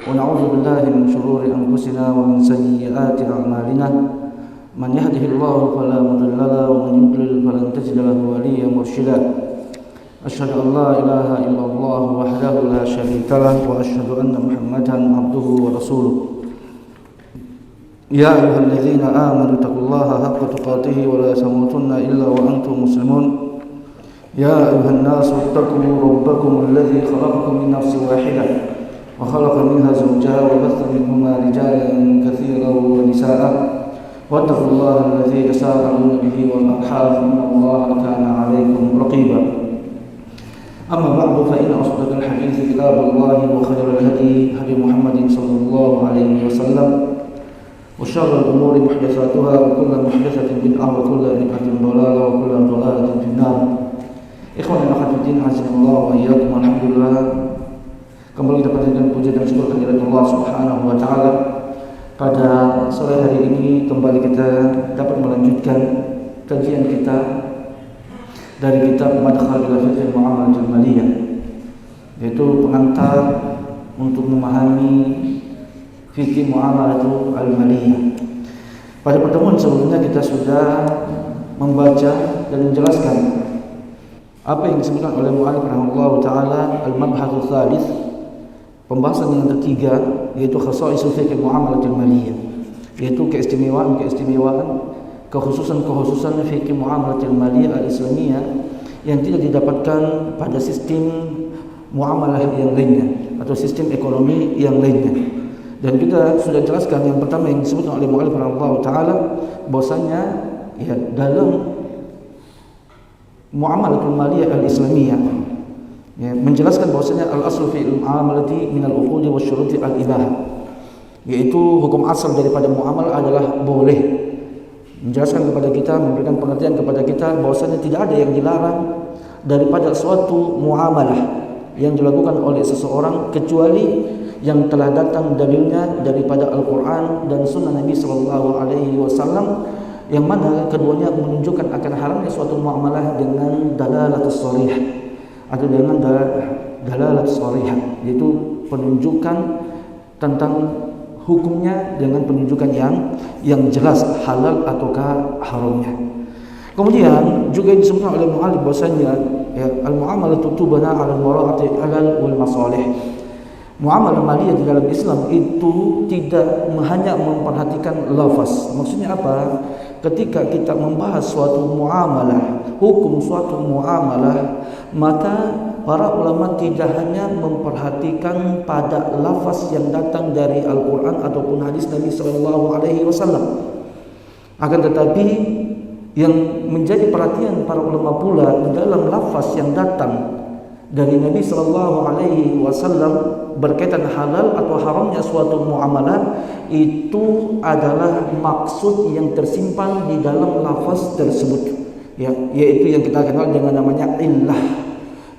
ونعوذ بالله من شرور أنفسنا ومن سيئات أعمالنا من يهده الله فلا مضل له ومن يضلل فلن تجد له وليا مرشدا أشهد أن لا إله إلا الله وحده لا شريك له وأشهد أن محمدا عبده ورسوله يا أيها الذين آمنوا اتقوا الله حق تقاته ولا تموتن إلا وأنتم مسلمون يا أيها الناس اتقوا ربكم الذي خلقكم من نفس واحدة وخلق منها زوجها وبث منهما رجالا كثيرا ونساء واتقوا الله الذي تساءلون به والأرحام إن الله كان عليكم رقيبا أما بعد فإن أصدق الحديث كتاب الله وخير الهدي هدي محمد صلى الله عليه وسلم وشر الأمور محدثاتها وكل محدثة بدعة وكل بدعة ضلالة وكل ضلالة في النار. Ikhwan dan akhwat fillah, hazinallahu wa iyyakum. Alhamdulillah, kembali kita panjatkan puji dan syukur kehadirat Allah Subhanahu wa taala. Pada sore hari ini kembali kita dapat melanjutkan kajian kita dari kitab Madkhal ila Fiqh Muamalah Al-Maliyah, yaitu pengantar untuk memahami fikih muamalah al-maliyah. Pada pertemuan sebelumnya kita sudah membaca dan menjelaskan apa yang disebutkan oleh mu'allif rahimahullah ta'ala al-mabhatsul tsalits, pembahasan yang ketiga, yaitu khasaisul fikih muamalah al-maliyah, yaitu keistimewaan, kekhususan fikih muamalah al-maliyah al-islamiyah yang tidak didapatkan pada sistem muamalah yang lainnya atau sistem ekonomi yang lainnya. Dan kita sudah jelaskan yang pertama yang disebutkan oleh mu'allif rahimahullah ta'ala bahwasanya ya, dalam muamalatul maliyah al-islamiyah ya, menjelaskan bahwasanya al-aslu fi al-muamalati min al-uqudi wa syuruti al-ibahah, yaitu hukum asal daripada muamalah adalah boleh. Menjelaskan kepada kita, memberikan pengertian kepada kita bahwasanya tidak ada yang dilarang daripada suatu muamalah yang dilakukan oleh seseorang kecuali yang telah datang dalilnya daripada Al-Quran dan Sunnah Nabi Sallallahu Alaihi Wasallam, yang mana keduanya menunjukkan akan haramnya suatu muamalah dengan dalalatus sharih atau dengan dalalatus sharih, yaitu penunjukan tentang hukumnya dengan penunjukan yang jelas halal ataukah haramnya. Kemudian juga disebutkan oleh mu'allif bahwasanya ya, al-muamalatu tubana 'ala al-mara'ati 'alal wal masalih. Muamalah maliyah di dalam Islam itu tidak hanya memperhatikan lafaz. Maksudnya apa? Ketika kita membahas suatu muamalah, hukum suatu muamalah, maka para ulama tidak hanya memperhatikan pada lafaz yang datang dari Al-Quran ataupun hadis Nabi Sallallahu Alaihi Wasallam. Akan tetapi yang menjadi perhatian para ulama pula di dalam lafaz yang datang dari Nabi Sallallahu Alaihi Wasallam berkaitan halal atau haramnya suatu muamalah, itu adalah maksud yang tersimpan di dalam lafaz tersebut, ya, yaitu yang kita kenal dengan namanya illah,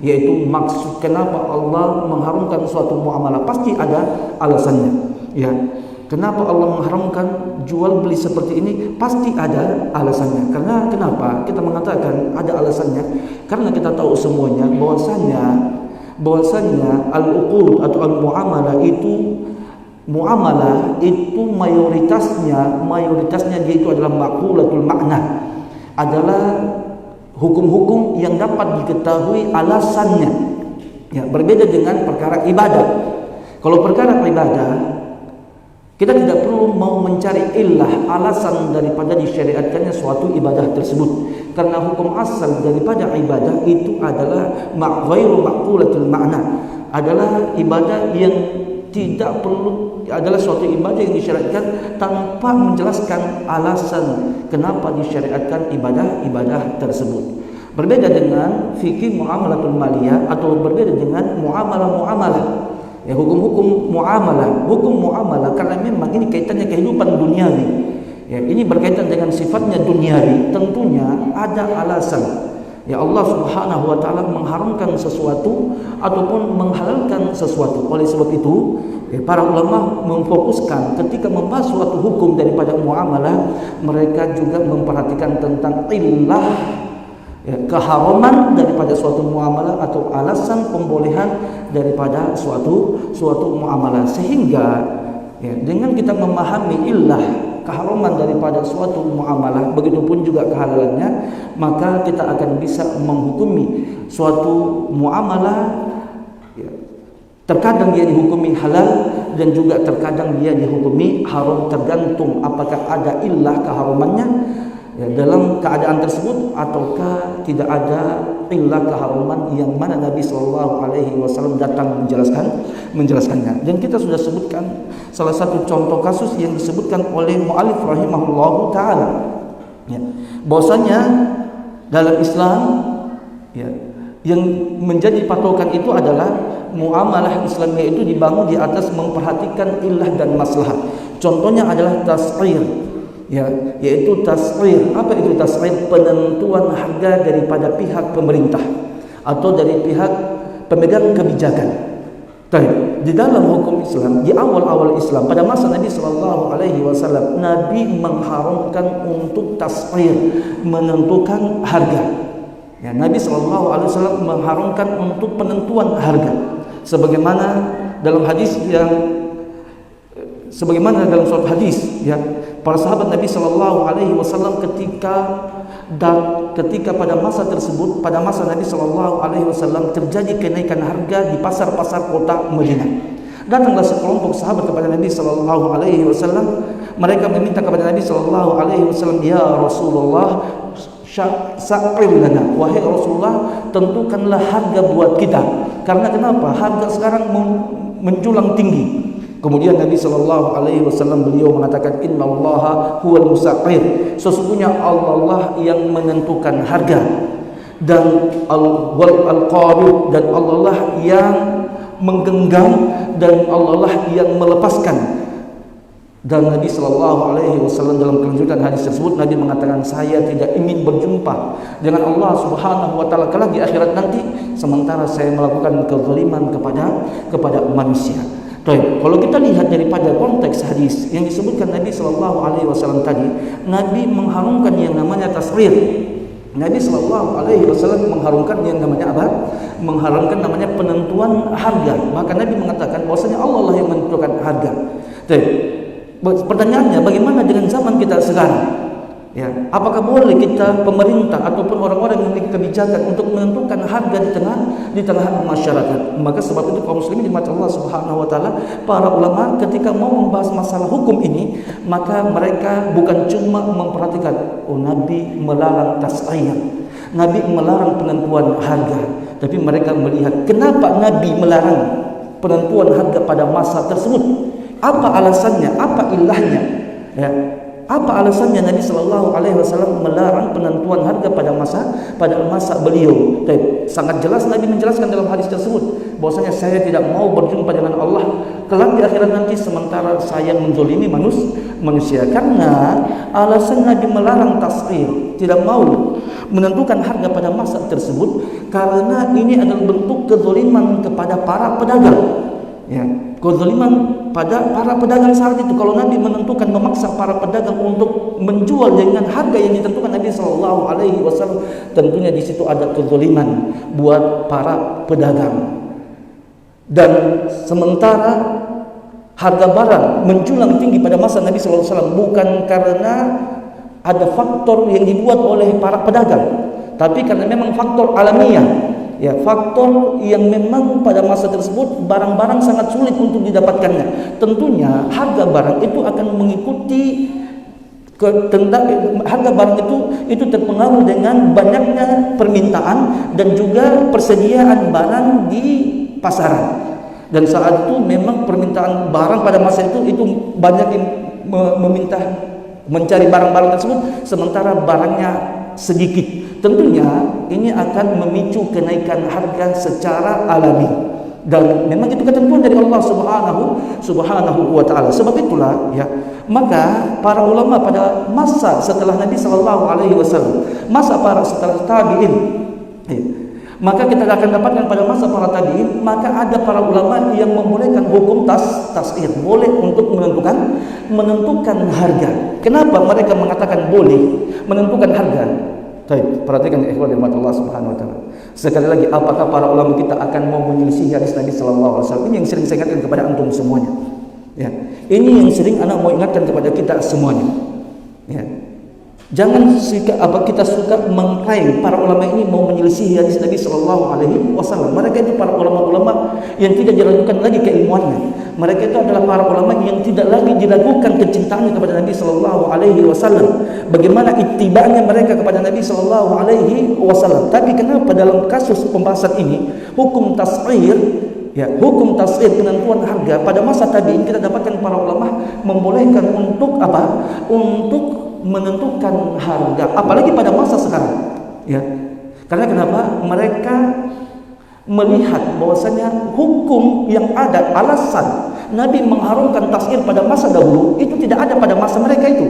yaitu maksud kenapa Allah mengharamkan suatu muamalah. Pasti ada alasannya, ya. Kenapa Allah mengharamkan jual beli seperti ini? Pasti ada alasannya. Karena kenapa kita mengatakan ada alasannya? Karena kita tahu semuanya bahwasanya al-uqud atau al-muamalah itu mayoritasnya dia itu adalah maqulatul makna, adalah hukum-hukum yang dapat diketahui alasannya. Ya, berbeda dengan perkara ibadah. Kalau perkara ibadah, kita tidak perlu mau mencari illah, alasan daripada disyariatkannya suatu ibadah tersebut, karena hukum asal daripada ibadah itu adalah ghairu maqulatul makna, adalah ibadah yang tidak perlu, adalah suatu ibadah yang disyariatkan tanpa menjelaskan alasan kenapa disyariatkan ibadah tersebut. Berbeda dengan fikih muamalatul maliyah atau berbeda dengan muamalah-muamalah. Ya, hukum muamalah karena memang ini kaitannya kehidupan duniawi. Ya, ini berkaitan dengan sifatnya duniawi, tentunya ada alasan. Ya, Allah Subhanahu wa taala mengharamkan sesuatu ataupun menghalalkan sesuatu. Oleh sebab itu, ya, para ulama memfokuskan ketika membahas suatu hukum daripada muamalah, mereka juga memperhatikan tentang illah ya, keharaman daripada suatu muamalah atau alasan pembolehan daripada suatu muamalah. Sehingga ya, dengan kita memahami illah keharaman daripada suatu muamalah, begitupun juga kehalalannya, maka kita akan bisa menghukumi suatu muamalah. Ya, terkadang dia dihukumi halal dan juga terkadang dia dihukumi haram, tergantung apakah ada illah keharamannya ya, dalam keadaan tersebut ataukah tidak ada illah keharaman yang mana Nabi SAW datang menjelaskannya. Dan kita sudah sebutkan salah satu contoh kasus yang disebutkan oleh mu'allif rahimahullahu ta'ala ya, bahwasanya dalam Islam ya, yang menjadi patokan itu adalah muamalah Islamiyah itu dibangun di atas memperhatikan illah dan maslahat. Contohnya adalah tas'ir ya, yaitu tas'ir. Apa itu tas'ir? Penentuan harga daripada pihak pemerintah atau dari pihak pemegang kebijakan. Di dalam hukum Islam, di awal-awal Islam pada masa Nabi SAW, Nabi mengharamkan untuk tas'ir, menentukan harga ya, Nabi SAW mengharamkan untuk penentuan harga, sebagaimana dalam suatu hadis ya, para sahabat Nabi SAW ketika pada masa tersebut, pada masa Nabi SAW terjadi kenaikan harga di pasar-pasar kota Madinah. Datanglah sekelompok sahabat kepada Nabi SAW. Mereka meminta kepada Nabi SAW, ya Rasulullah, sa'ir lana, wahai Rasulullah, tentukanlah harga buat kita. Karena kenapa? Harga sekarang menjulang tinggi. Kemudian Nabi SAW beliau mengatakan, innallaha huwal musa'ir, sesungguhnya Allah yang menentukan harga, dan al-qabid, dan Allah yang menggenggam, dan Allah yang melepaskan. Dan Nabi SAW dalam kelanjutan hadis tersebut, Nabi mengatakan, saya tidak ingin berjumpa dengan Allah Subhanahu wa Ta'ala kelak di akhirat nanti sementara saya melakukan kezaliman kepada manusia. Kalau kita lihat daripada konteks hadis yang disebutkan Nabi SAW tadi, Nabi mengharumkan yang namanya tas'ir. Nabi SAW mengharumkan yang namanya apa? Mengharumkan namanya penentuan harga. Maka Nabi mengatakan bahwasanya Allah lah yang menentukan harga. Pertanyaannya, bagaimana dengan zaman kita sekarang? Ya, apakah boleh kita, pemerintah ataupun orang-orang yang memiliki kebijakan untuk menentukan harga di tengah masyarakat? Maka sebab itu kaum muslimin dimati Allah Subhanahu wa Ta'ala, para ulama ketika mau membahas masalah hukum ini, maka mereka bukan cuma memperhatikan Nabi melarang tas'ir, Nabi melarang penentuan harga, tapi mereka melihat kenapa Nabi melarang penentuan harga pada masa tersebut. Apa alasannya? Apa ilahnya? Ya, apa alasannya Nabi SAW melarang penentuan harga pada masa beliau? Sangat jelas Nabi menjelaskan dalam hadis tersebut bahwasanya saya tidak mau berjumpa dengan Allah kelak di akhirat nanti sementara saya menzalimi manusia. Karena alasan Nabi melarang tas'ir, tidak mau menentukan harga pada masa tersebut, karena ini adalah bentuk kezaliman kepada para pedagang. Ya, kezaliman pada para pedagang saat itu. Kalau Nabi menentukan, memaksa para pedagang untuk menjual dengan harga yang ditentukan Nabi SAW, tentunya di situ ada kezaliman buat para pedagang. Dan sementara harga barang menjulang tinggi pada masa Nabi SAW bukan karena ada faktor yang dibuat oleh para pedagang, tapi karena memang faktor alamiah. Ya, faktor yang memang pada masa tersebut barang-barang sangat sulit untuk didapatkannya. Tentunya harga barang itu akan mengikuti harga barang itu terpengaruh dengan banyaknya permintaan dan juga persediaan barang di pasaran. Dan saat itu memang permintaan barang pada masa itu banyak yang mencari barang-barang tersebut, sementara barangnya sedikit. Tentunya ini akan memicu kenaikan harga secara alami, dan memang itu ketentuan dari Allah Subhanahu wa Ta'ala. Sebab itulah ya, maka para ulama pada masa setelah Nabi SAW, masa para setelah tabi'in ya, maka kita akan dapatkan pada masa para tabi'in, maka ada para ulama yang membolehkan hukum tas'ir, boleh untuk menentukan harga. Kenapa mereka mengatakan boleh menentukan harga? Baik, perhatikan ya ikhwan dan Allah Subhanahu wa taala. Sekali lagi, apakah para ulama kita akan mau menyelisih hadis Nabi sallallahu alaihi wasallam? Ini yang sering saya ingatkan kepada antum semuanya. Ya. Ini yang sering anak mau ingatkan kepada kita semuanya. Ya. Jangan kita suka mengklaim para ulama ini mau menyelisih hadis Nabi sallallahu alaihi wasallam. Mereka itu para ulama-ulama yang tidak diragukan lagi keilmuannya. Mereka itu adalah para ulama yang tidak lagi diragukan kecintaannya kepada Nabi sallallahu alaihi wasallam. Bagaimana ittiba'nya mereka kepada Nabi sallallahu alaihi wasallam. Tapi kenapa dalam kasus pembahasan ini hukum tas'ir, ya, hukum tas'ir penentuan harga pada masa tabi'in kita dapatkan para ulama membolehkan untuk apa? Untuk menentukan harga, apalagi pada masa sekarang, ya. Karena kenapa? Mereka melihat bahwasanya hukum yang ada, alasan Nabi mengharumkan tas'ir pada masa dahulu itu tidak ada pada masa mereka itu,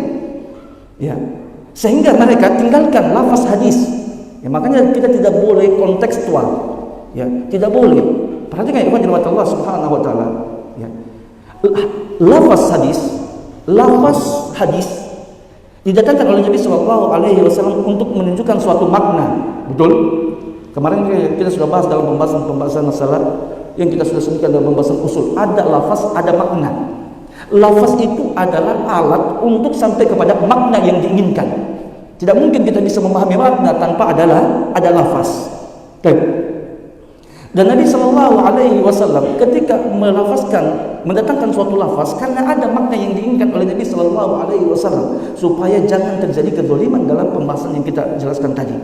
ya. Sehingga mereka tinggalkan lafaz hadis. Ya, makanya kita tidak boleh kontekstual, ya, tidak boleh. Perhatikan ya, Allah Subhanahu wa taala, ya. Lafaz hadis didatangkan oleh Nabi Shallallahu Alaihi Wasallam untuk menunjukkan suatu makna, betul? Kemarin kita sudah bahas dalam pembahasan masalah yang kita sudah sebutkan dalam pembahasan usul. Ada lafaz, ada makna. Lafaz itu adalah alat untuk sampai kepada makna yang diinginkan. Tidak mungkin kita bisa memahami makna tanpa ada lafaz. Dan Nabi Shallallahu Alaihi Wasallam ketika mendatangkan suatu lafaz karena ada makna yang diinginkan oleh Nabi Shallallahu Alaihi Wasallam supaya jangan terjadi kezaliman dalam pembahasan yang kita jelaskan tadi.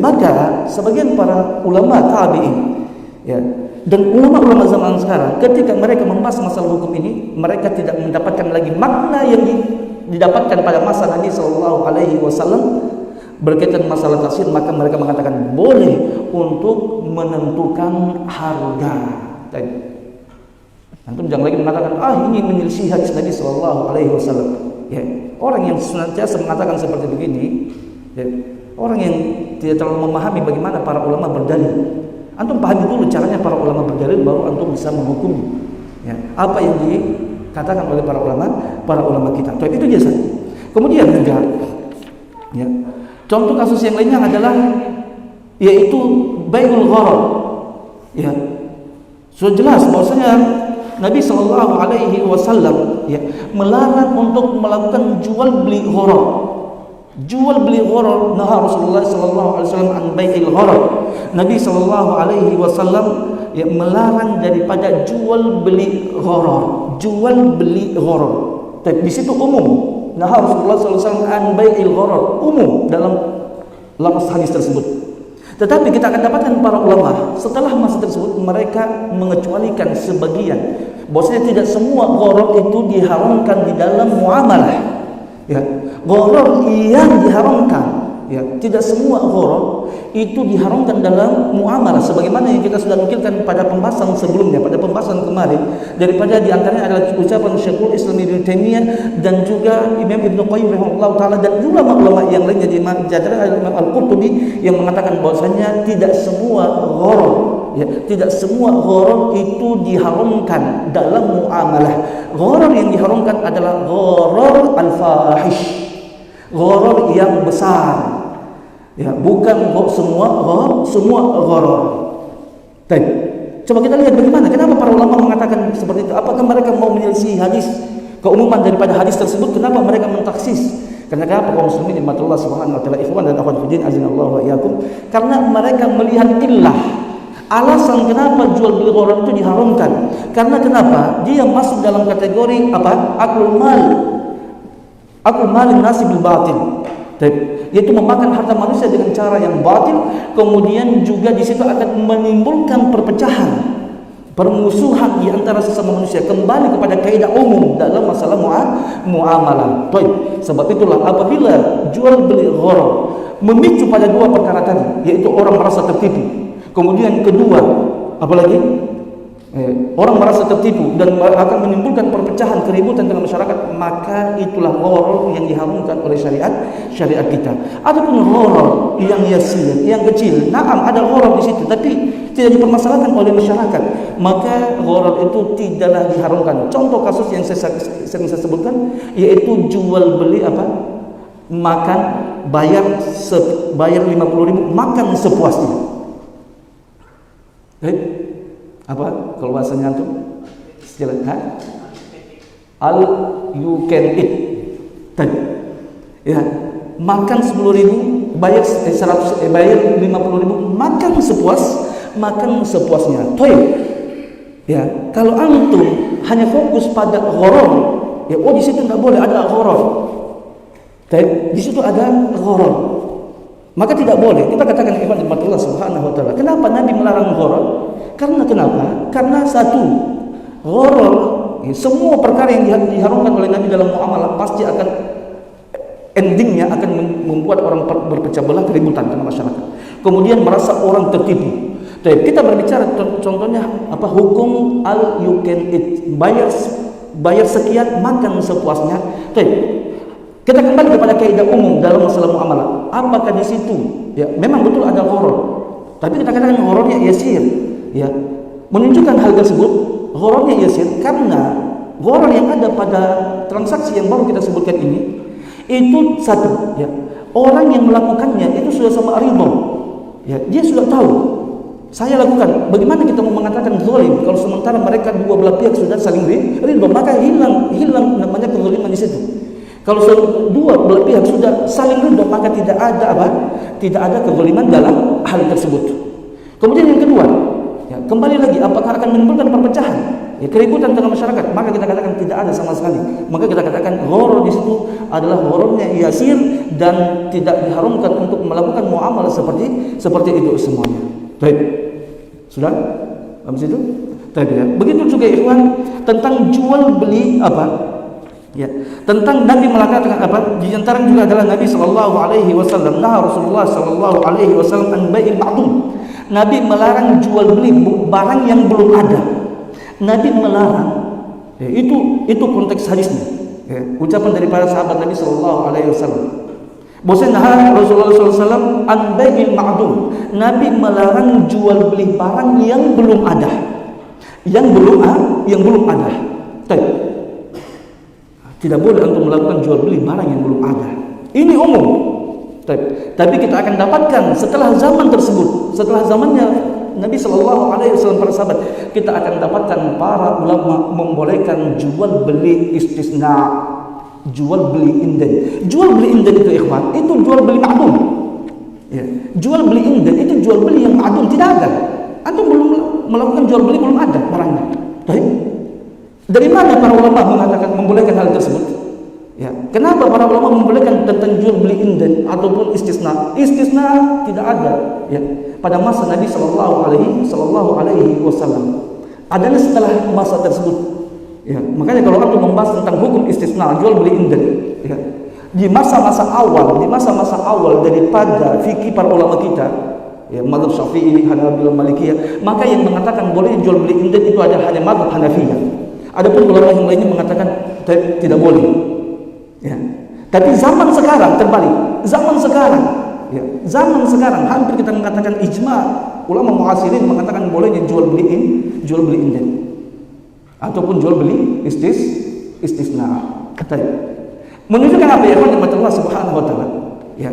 Maka sebagian para ulama tabi'in, ya, dan ulama-ulama zaman sekarang ketika mereka membahas masalah hukum ini, mereka tidak mendapatkan lagi makna yang didapatkan pada masa Nabi Shallallahu Alaihi Wasallam berkaitan masalah tafsir, maka mereka mengatakan boleh untuk menentukan harga. Antum jangan lagi mengatakan ini menyelisih hadis Nabi sallallahu alaihi wasallam. Ya, orang yang senantiasa mengatakan seperti begini, ya, orang yang tidak terlalu memahami bagaimana para ulama berdalil. Antum pahami dulu caranya para ulama berdalil, baru antum bisa menghukumi, ya, apa yang dikatakan oleh para ulama kita. Itu biasa. Kemudian juga, ya, contoh kasus yang lainnya adalah yaitu bai'ul gharar. Ya. Sudah jelas bahwasanya Nabi sallallahu alaihi wasallam, ya, melarang untuk melakukan jual beli gharar. Jual beli gharar, nah Rasulullah sallallahu alaihi wasallam an bai'il gharar. Nabi sallallahu alaihi wasallam, ya, melarang daripada jual beli gharar. Jual beli gharar. Tapi di situ umum. Nah Rasulullah sallallahu alaihi wasallam an bai'il gharar, umum dalam lafaz hadis tersebut. Tetapi kita akan dapatkan para ulama setelah masa tersebut mereka mengecualikan sebagian, bahwasanya tidak semua gharar itu diharamkan di dalam muamalah. Ya, gharar yang diharamkan, ya, tidak semua gharar itu diharamkan dalam muamalah sebagaimana yang kita sudah nukilkan pada pembahasan sebelumnya, pada pembahasan kemarin, daripada di antaranya adalah ucapan Syekhul Islam Ibnu Taimiyah dan juga Imam Ibnu Qayyim rahimahullah taala dan ulama-ulama yang lainnya di antaranya Imam Al-Qurtubi yang mengatakan bahwasanya tidak semua gharar, ya, tidak semua gharar itu diharamkan dalam muamalah. Gharar yang diharamkan adalah gharar al-fahish, gharar yang besar. Ya, bukan semua gharar. Baik. Coba kita lihat bagaimana, kenapa para ulama mengatakan seperti itu? Apakah mereka mau menyelisih hadis, keumuman daripada hadis tersebut? Kenapa mereka mentaksis? Karena kaum muslimin rahmatullah subhanahu wa taala, ikhwan dan akhwat fillah azinallahu wa iyyakum, karena mereka melihat illah, alasan kenapa jual beli gharar itu diharamkan. Karena kenapa? Dia masuk dalam kategori apa? Aklul mal nasi bil batil. Yaitu memakan harta manusia dengan cara yang batil, kemudian juga di situ akan menimbulkan perpecahan, permusuhan di antara sesama manusia, kembali kepada kaidah umum dalam masalah muamalah. Sebab itulah apabila jual beli gharar memicu pada dua perkara tadi, yaitu orang merasa tertipu, kemudian kedua apalagi orang merasa tertipu dan akan menimbulkan perpecahan, keributan dalam masyarakat, maka itulah gharar yang diharamkan oleh syariat kita. Adapun gharar yang yasir, yang kecil, naam ada gharar di situ tapi tidak dipermasalahkan oleh masyarakat, maka gharar itu tidaklah diharamkan. Contoh kasus yang sering saya sebutkan yaitu jual beli makan bayar 50.000 makan sepuasnya. Apa kalau bahasanya tuh? All you can eat. Ya, makan 10.000 bayar 50.000 makan sepuasnya. Ya, kalau antum hanya fokus pada gharar, ya di situ enggak boleh ada gharar. Di situ ada gharar. Maka tidak boleh. Kita katakan ibadah Allah Subhanahu wa taala. Kenapa Nabi melarang gharar? Kenapa? Karena satu, gharar, semua perkara yang diharamkan oleh Nabi dalam muamalah pasti akan endingnya akan membuat orang berpecah belah, keributan dalam masyarakat. Kemudian merasa orang tertipu. Kita berbicara contohnya apa, hukum all you can eat, bayar sekian makan sepuasnya. Kita kembali kepada kaidah umum dalam masalah muamalah. Apakah di situ ya memang betul ada gharar, tapi kita katakan ghararnya yasir, ya menunjukkan hal tersebut ghararnya yasir karena gharar yang ada pada transaksi yang baru kita sebutkan ini itu satu, ya orang yang melakukannya itu sudah sama ridho, ya dia sudah tahu saya lakukan. Bagaimana kita mau mengatakan zalim kalau sementara mereka dua belah pihak sudah saling ridho? Maka hilang namanya kezaliman di situ. Kalau dua belah pihak sudah saling ridho, maka tidak ada apa? Tidak ada kezaliman dalam hal tersebut. Kemudian yang kedua, ya kembali lagi, apakah akan menimbulkan perpecahan, ya keributan dalam masyarakat? Maka kita katakan tidak ada sama sekali. Maka kita katakan gharar di situ adalah ghararnya yasir dan tidak diharamkan untuk melakukan muamalah seperti itu semuanya. Baik. Sudah? Habis itu? Tadi ya. Begitu juga ikhwan tentang jual beli apa? Ya, tentang Nabi mengatakan apa? Di antara juga adalah Nabi sallallahu alaihi wasallam, Rasulullah sallallahu alaihi wasallam an bai'il ma'dum. Nabi melarang jual beli barang yang belum ada. Nabi melarang. Ya, itu konteks hadisnya. Ya, ucapan dari para sahabat Nabi sallallahu alaihi wasallam. Bahwasanya Rasulullah SAW an bai'il ma'dum. Nabi melarang jual beli barang yang belum ada. Yang belum ada. Tidak boleh untuk melakukan jual beli barang yang belum ada. Ini umum. Tapi kita akan dapatkan setelah zaman tersebut, setelah zamannya Nabi sallallahu alaihi wasallam para sahabat, kita akan dapatkan para ulama membolehkan jual beli istisna, jual beli inden. Jual beli inden itu ikhwan, itu jual beli ma'dum. Ya, jual beli inden itu jual beli yang ma'dum, tidak ada. Antum belum melakukan jual beli, belum ada barangnya. Baik. Dari mana para ulama mengatakan membolehkan hal tersebut? Ya, kenapa para ulama membolehkan tentang jual beli inden ataupun istisna? Istisna tidak ada, ya, pada masa Nabi sallallahu alaihi wasallam. Adanya setelah masa tersebut. Ya, makanya kalau aku membahas tentang hukum istisna, jual beli inden, ya, di masa-masa awal daripada fikih para ulama kita, ya, mazhab Syafi'i, Hanafi, Malikiyah, maka yang mengatakan boleh jual beli inden itu ada hanya mazhab Hanafiyah. Adapun ulama yang lainnya mengatakan tidak boleh. Ya. Tapi zaman sekarang terbalik. Zaman sekarang hampir kita mengatakan ijma. Ulama muasirin mengatakan bolehnya jual beli inden ataupun jual beli istisna. Menunjukkan apa ya Allah Subhanahu wa taala. Ya.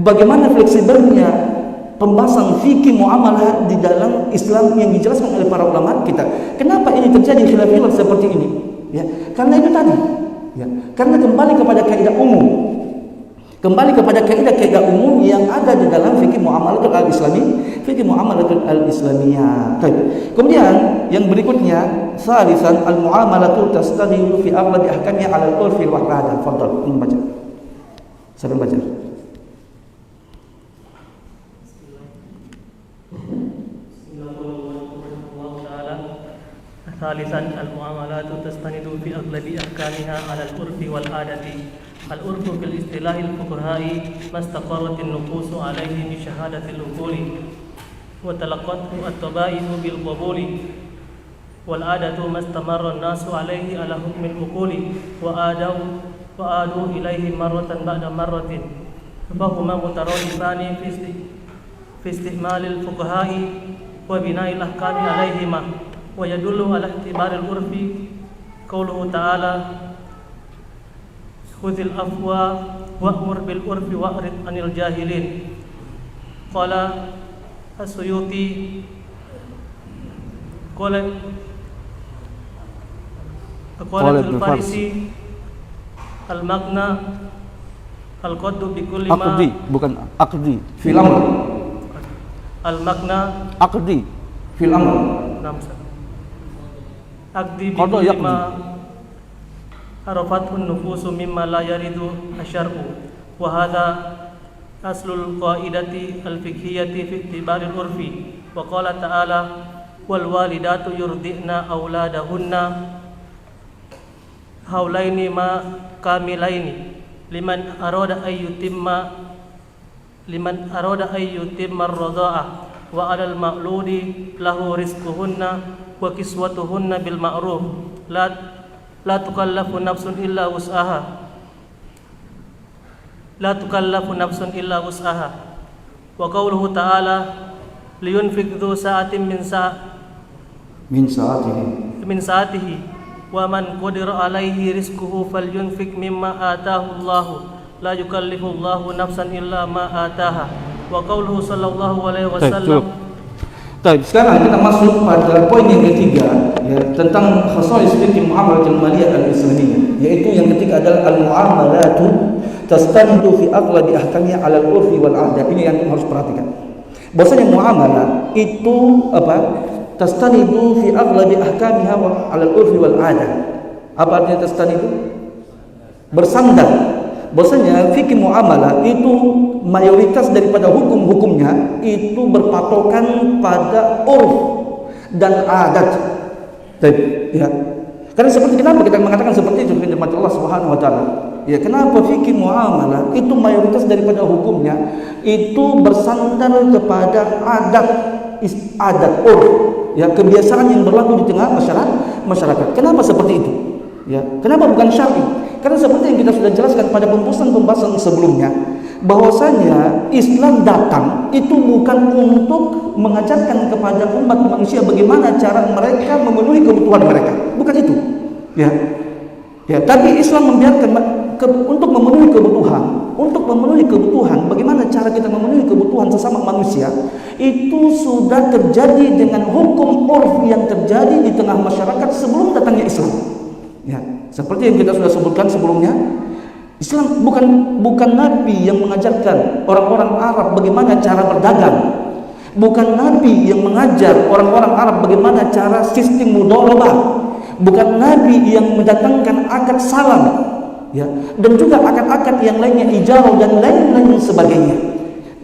Bagaimana fleksibelnya pembahasan fikih muamalah di dalam Islam yang dijelaskan oleh para ulama kita. Kenapa ini terjadi khilaf seperti ini? Ya, karena itu tadi. Ya, karena kembali kepada kaidah umum. Kembali kepada kaidah umum yang ada di dalam fikih muamalah al-Islamiyah. Kemudian yang berikutnya, salisan al-muamalatu tastadhilu fi aghlabi ahkamiha 'ala al-urfi wal 'adah. Fadhal, membaca. Saya membaca. ثالثا المعاملات تستند في أغلب أحكامها على العرف والعادة. العرف في الاصطلاح الفقهائي ما استقرت النفوس عليه بشهادة العقول وتلقته الطبائع بالقبول، والعادة ما استمر الناس عليه على حكم العقول وآدوا إليه مرة بعد مرة، فهما مترادفان في استعمال الفقهاء وبناء الأحكام عليهما. ويدل على اعتبار العرف قوله تعالى خذ العفو wa'mur bil urfi wa'rid 'anil jahilin. Qala As-Suyuti qala al-Farisi al-magna al-qaddu bi kulli ma Aqdi, bukan aqdi, fil amr. al-magna Aqdi fil amr. Aqdi bi Qaddu kulli yaqdi. ma arafatun nufusu mimma la yaridu asy-syar'u wa hadha aslul qaidati al-fiqhiyyati fi i'tibaril urfi. Wa qala ta'ala wal walidatu yurdi'na auladahunna haulaini ma kamilaini liman arada ayyutimma ar-radha'ah wa 'alal ma'ludi lahu rizquhunna wa kiswatuhunna bil ma'ruf la tukallafu nafsun illa wus'aha wa qawluhu ta'ala liyunfiq dhu sa'atin min sa'atihi wa man qadira alaihi rizquhu falyunfiq mimma ataahu Allahu la yukallifu Allahu nafsan illa ma ataaha wa qawluhu sallallahu alaihi wasallam. Sekarang kita masuk pada poin yang ketiga, ya, tentang khasais fikih muamalatul maliyah al-islamiyah, yaitu yang ketiga adalah al-muamalatu tastanidu fi aghlabi ahkamiha 'ala al-urfi wal 'adat. Ini yang harus perhatikan. Bahwasanya muamalah itu tastanidu fi aghlabi ahkamiha 'ala al-urfi wal 'adat. Apa artinya tastanidu? Bersandar. Bahwasanya fikih muamalah itu mayoritas daripada hukum-hukumnya itu berpatokan pada urf dan adat. Ya. Karena seperti kenapa kita mengatakan seperti itu firman Allah Subhanahu wa taala? Ya, kenapa fikih muamalah itu mayoritas daripada hukumnya itu bersandar kepada adat urf, ya, kebiasaan yang berlaku di tengah masyarakat. Kenapa seperti itu? Ya, kenapa bukan syar'i? Karena seperti yang kita sudah jelaskan pada pembahasan sebelumnya, bahwasanya Islam datang itu bukan untuk mengajarkan kepada umat manusia bagaimana cara mereka memenuhi kebutuhan mereka, bukan itu. Ya, tapi Islam membiarkan untuk memenuhi kebutuhan, bagaimana cara kita memenuhi kebutuhan sesama manusia, itu sudah terjadi dengan hukum urf yang terjadi di tengah masyarakat sebelum datangnya Islam. Ya, seperti yang kita sudah sebutkan sebelumnya, Islam bukan nabi yang mengajarkan orang-orang Arab bagaimana cara berdagang, bukan nabi yang mengajar orang-orang Arab bagaimana cara sistem mudharabah, bukan nabi yang mendatangkan akad salam, ya, dan juga akad-akad yang lainnya, ijarah dan lain-lain sebagainya.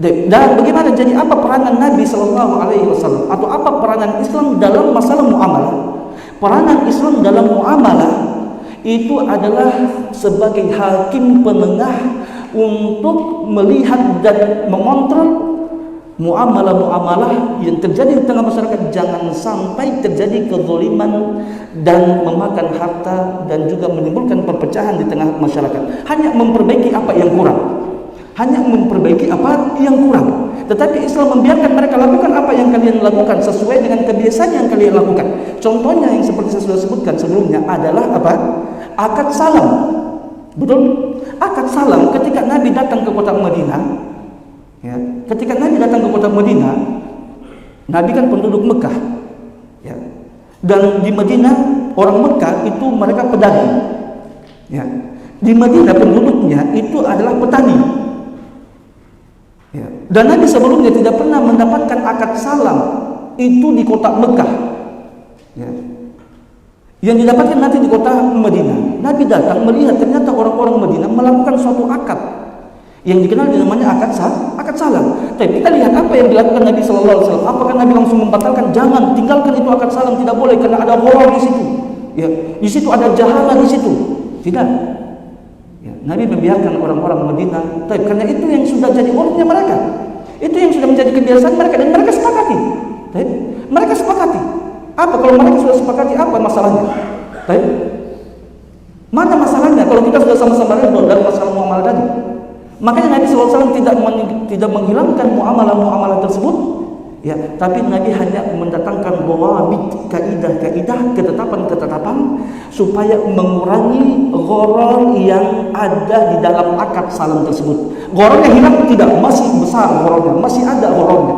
Dan bagaimana, jadi apa peranan Nabi Sallallahu Alaihi Wasallam atau apa peranan Islam dalam masalah muamalah? Peranan Islam dalam muamalah itu adalah sebagai hakim penengah untuk melihat dan mengontrol muamalah-muamalah yang terjadi di tengah masyarakat, jangan sampai terjadi kezaliman dan memakan harta dan juga menimbulkan perpecahan di tengah masyarakat. Hanya memperbaiki apa yang kurang. Tetapi Islam membiarkan mereka lakukan apa yang kalian lakukan sesuai dengan kebiasaan yang kalian lakukan. Contohnya yang seperti saya sudah sebutkan sebelumnya adalah apa? Akad salam. Betul? Akad salam ketika Nabi datang ke kota Madinah. Ya, ketika Nabi datang ke kota Madinah, Nabi kan penduduk Mekah. Ya. Dan di Madinah orang Mekah itu mereka pedagang. Ya. Di Madinah penduduknya itu adalah petani. Ya. Dan Nabi sebelumnya tidak pernah mendapatkan akad salam itu di kota Mekah. Ya. Yang didapatkan nanti di kota Madinah. Nabi datang melihat ternyata orang-orang Madinah melakukan suatu akad yang dikenal namanya akad salam. Tapi kita lihat apa yang dilakukan Nabi Sallallahu Alaihi Wasallam. Apakah Nabi langsung membatalkan? Jangan, tinggalkan itu akad salam, tidak boleh karena ada gharar di situ. Ya, di situ ada jahalah di situ. Tidak. Ya, Nabi membiarkan orang-orang Madinah, tapi karena itu yang sudah jadi urfnya mereka, itu yang sudah menjadi kebiasaan mereka dan mereka sepakati. Mereka sepakati. Apa kalau mereka sudah sepakati, apa masalahnya? Mana masalahnya kalau kita sudah sama-sama redha dalam masalah muamalah tadi? Makanya Nabi SAW tidak menghilangkan muamalah-muamalah tersebut, Ya, tapi Nabi hanya mendatangkan dawabit, kaidah-kaidah, ketetapan-ketetapan supaya mengurangi gharar yang ada di dalam akad salam tersebut. Ghararnya hilang tidak, masih besar ghararnya, masih ada ghararnya.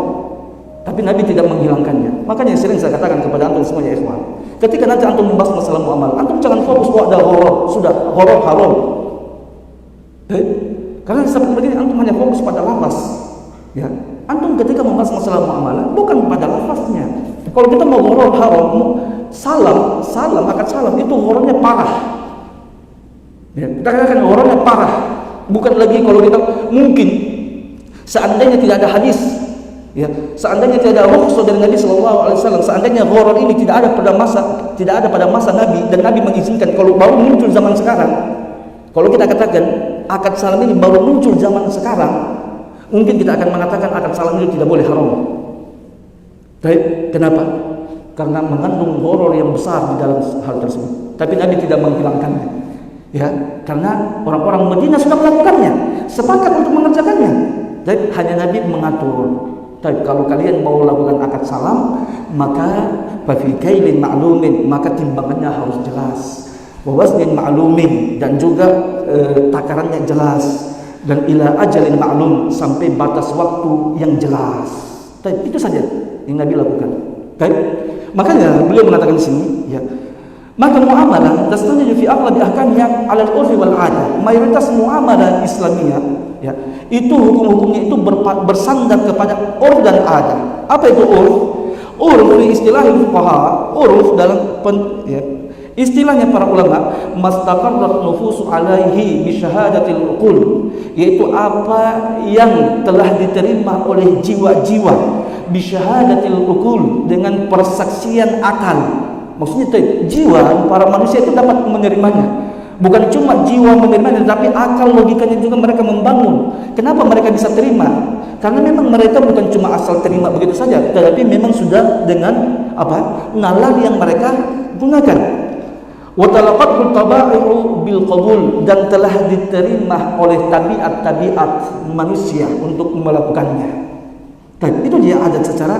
Tapi Nabi tidak menghilangkannya. Makanya sering saya katakan kepada antum semuanya ikhwan, ketika nanti antum membahas masalah muamalah, antum jangan fokus ada gharar, sudah gharar haram. Karena seperti begini antum hanya fokus pada lafaz. Ya, antum ketika membahas masalah muamalah bukan pada lafaznya. Kalau kita mau gharar haram, salam akad salam itu ghararnya parah. Ya, kita katakan ghararnya parah. Bukan lagi kalau kita mungkin seandainya tidak ada hadis, ya, seandainya tidak ada rukhsah dari Nabi sallallahu alaihi wasallam, seandainya gharar ini tidak ada pada masa Nabi dan Nabi mengizinkan, kalau baru muncul zaman sekarang. Kalau kita katakan akad salam ini baru muncul zaman sekarang, mungkin kita akan mengatakan akad salam itu tidak boleh haram. Baik, kenapa? Karena mengandung gharar yang besar di dalam hal tersebut. Tapi Nabi tidak menghilangkannya. Ya, karena orang-orang Madinah sudah melakukannya, sepakat untuk mengerjakannya. Dan hanya Nabi mengatur. Tapi kalau kalian mau lakukan akad salam, maka fi kailin ma'lumin, maka timbangannya harus jelas. Wa waznin ma'lumin, dan juga takarannya jelas. Dan ila ajalin ma'lum, sampai batas waktu yang jelas. Tapi itu saja yang Nabi lakukan. Baik. Makanya beliau mengatakan di sini, ya, maka muamalah tastaniju fi aghlabi ahkamnya 'ala al-urfi wal 'adah. Mayoritas muamalah Islamiyah, ya, itu hukum-hukumnya itu bersandar kepada urf dan adat. Apa itu urf? Urf di istilah fuqaha, urf dalam istilahnya para ulama, mastaqarrat nufusu alaihi bi syahadatil uqul, yaitu apa yang telah diterima oleh jiwa-jiwa bi syahadatil uqul, dengan persaksian akal. Maksudnya jiwa para manusia itu dapat menerimanya. Bukan cuma jiwa menerimanya, tapi akal, logikanya juga mereka membangun. Kenapa mereka bisa terima? Karena memang mereka bukan cuma asal terima begitu saja, tetapi memang sudah dengan nalar yang mereka gunakan. Wa talaqatul taba'i'u bil qabul, dan telah diterima oleh tabiat-tabiat manusia untuk melakukannya. Dan itu dia adat secara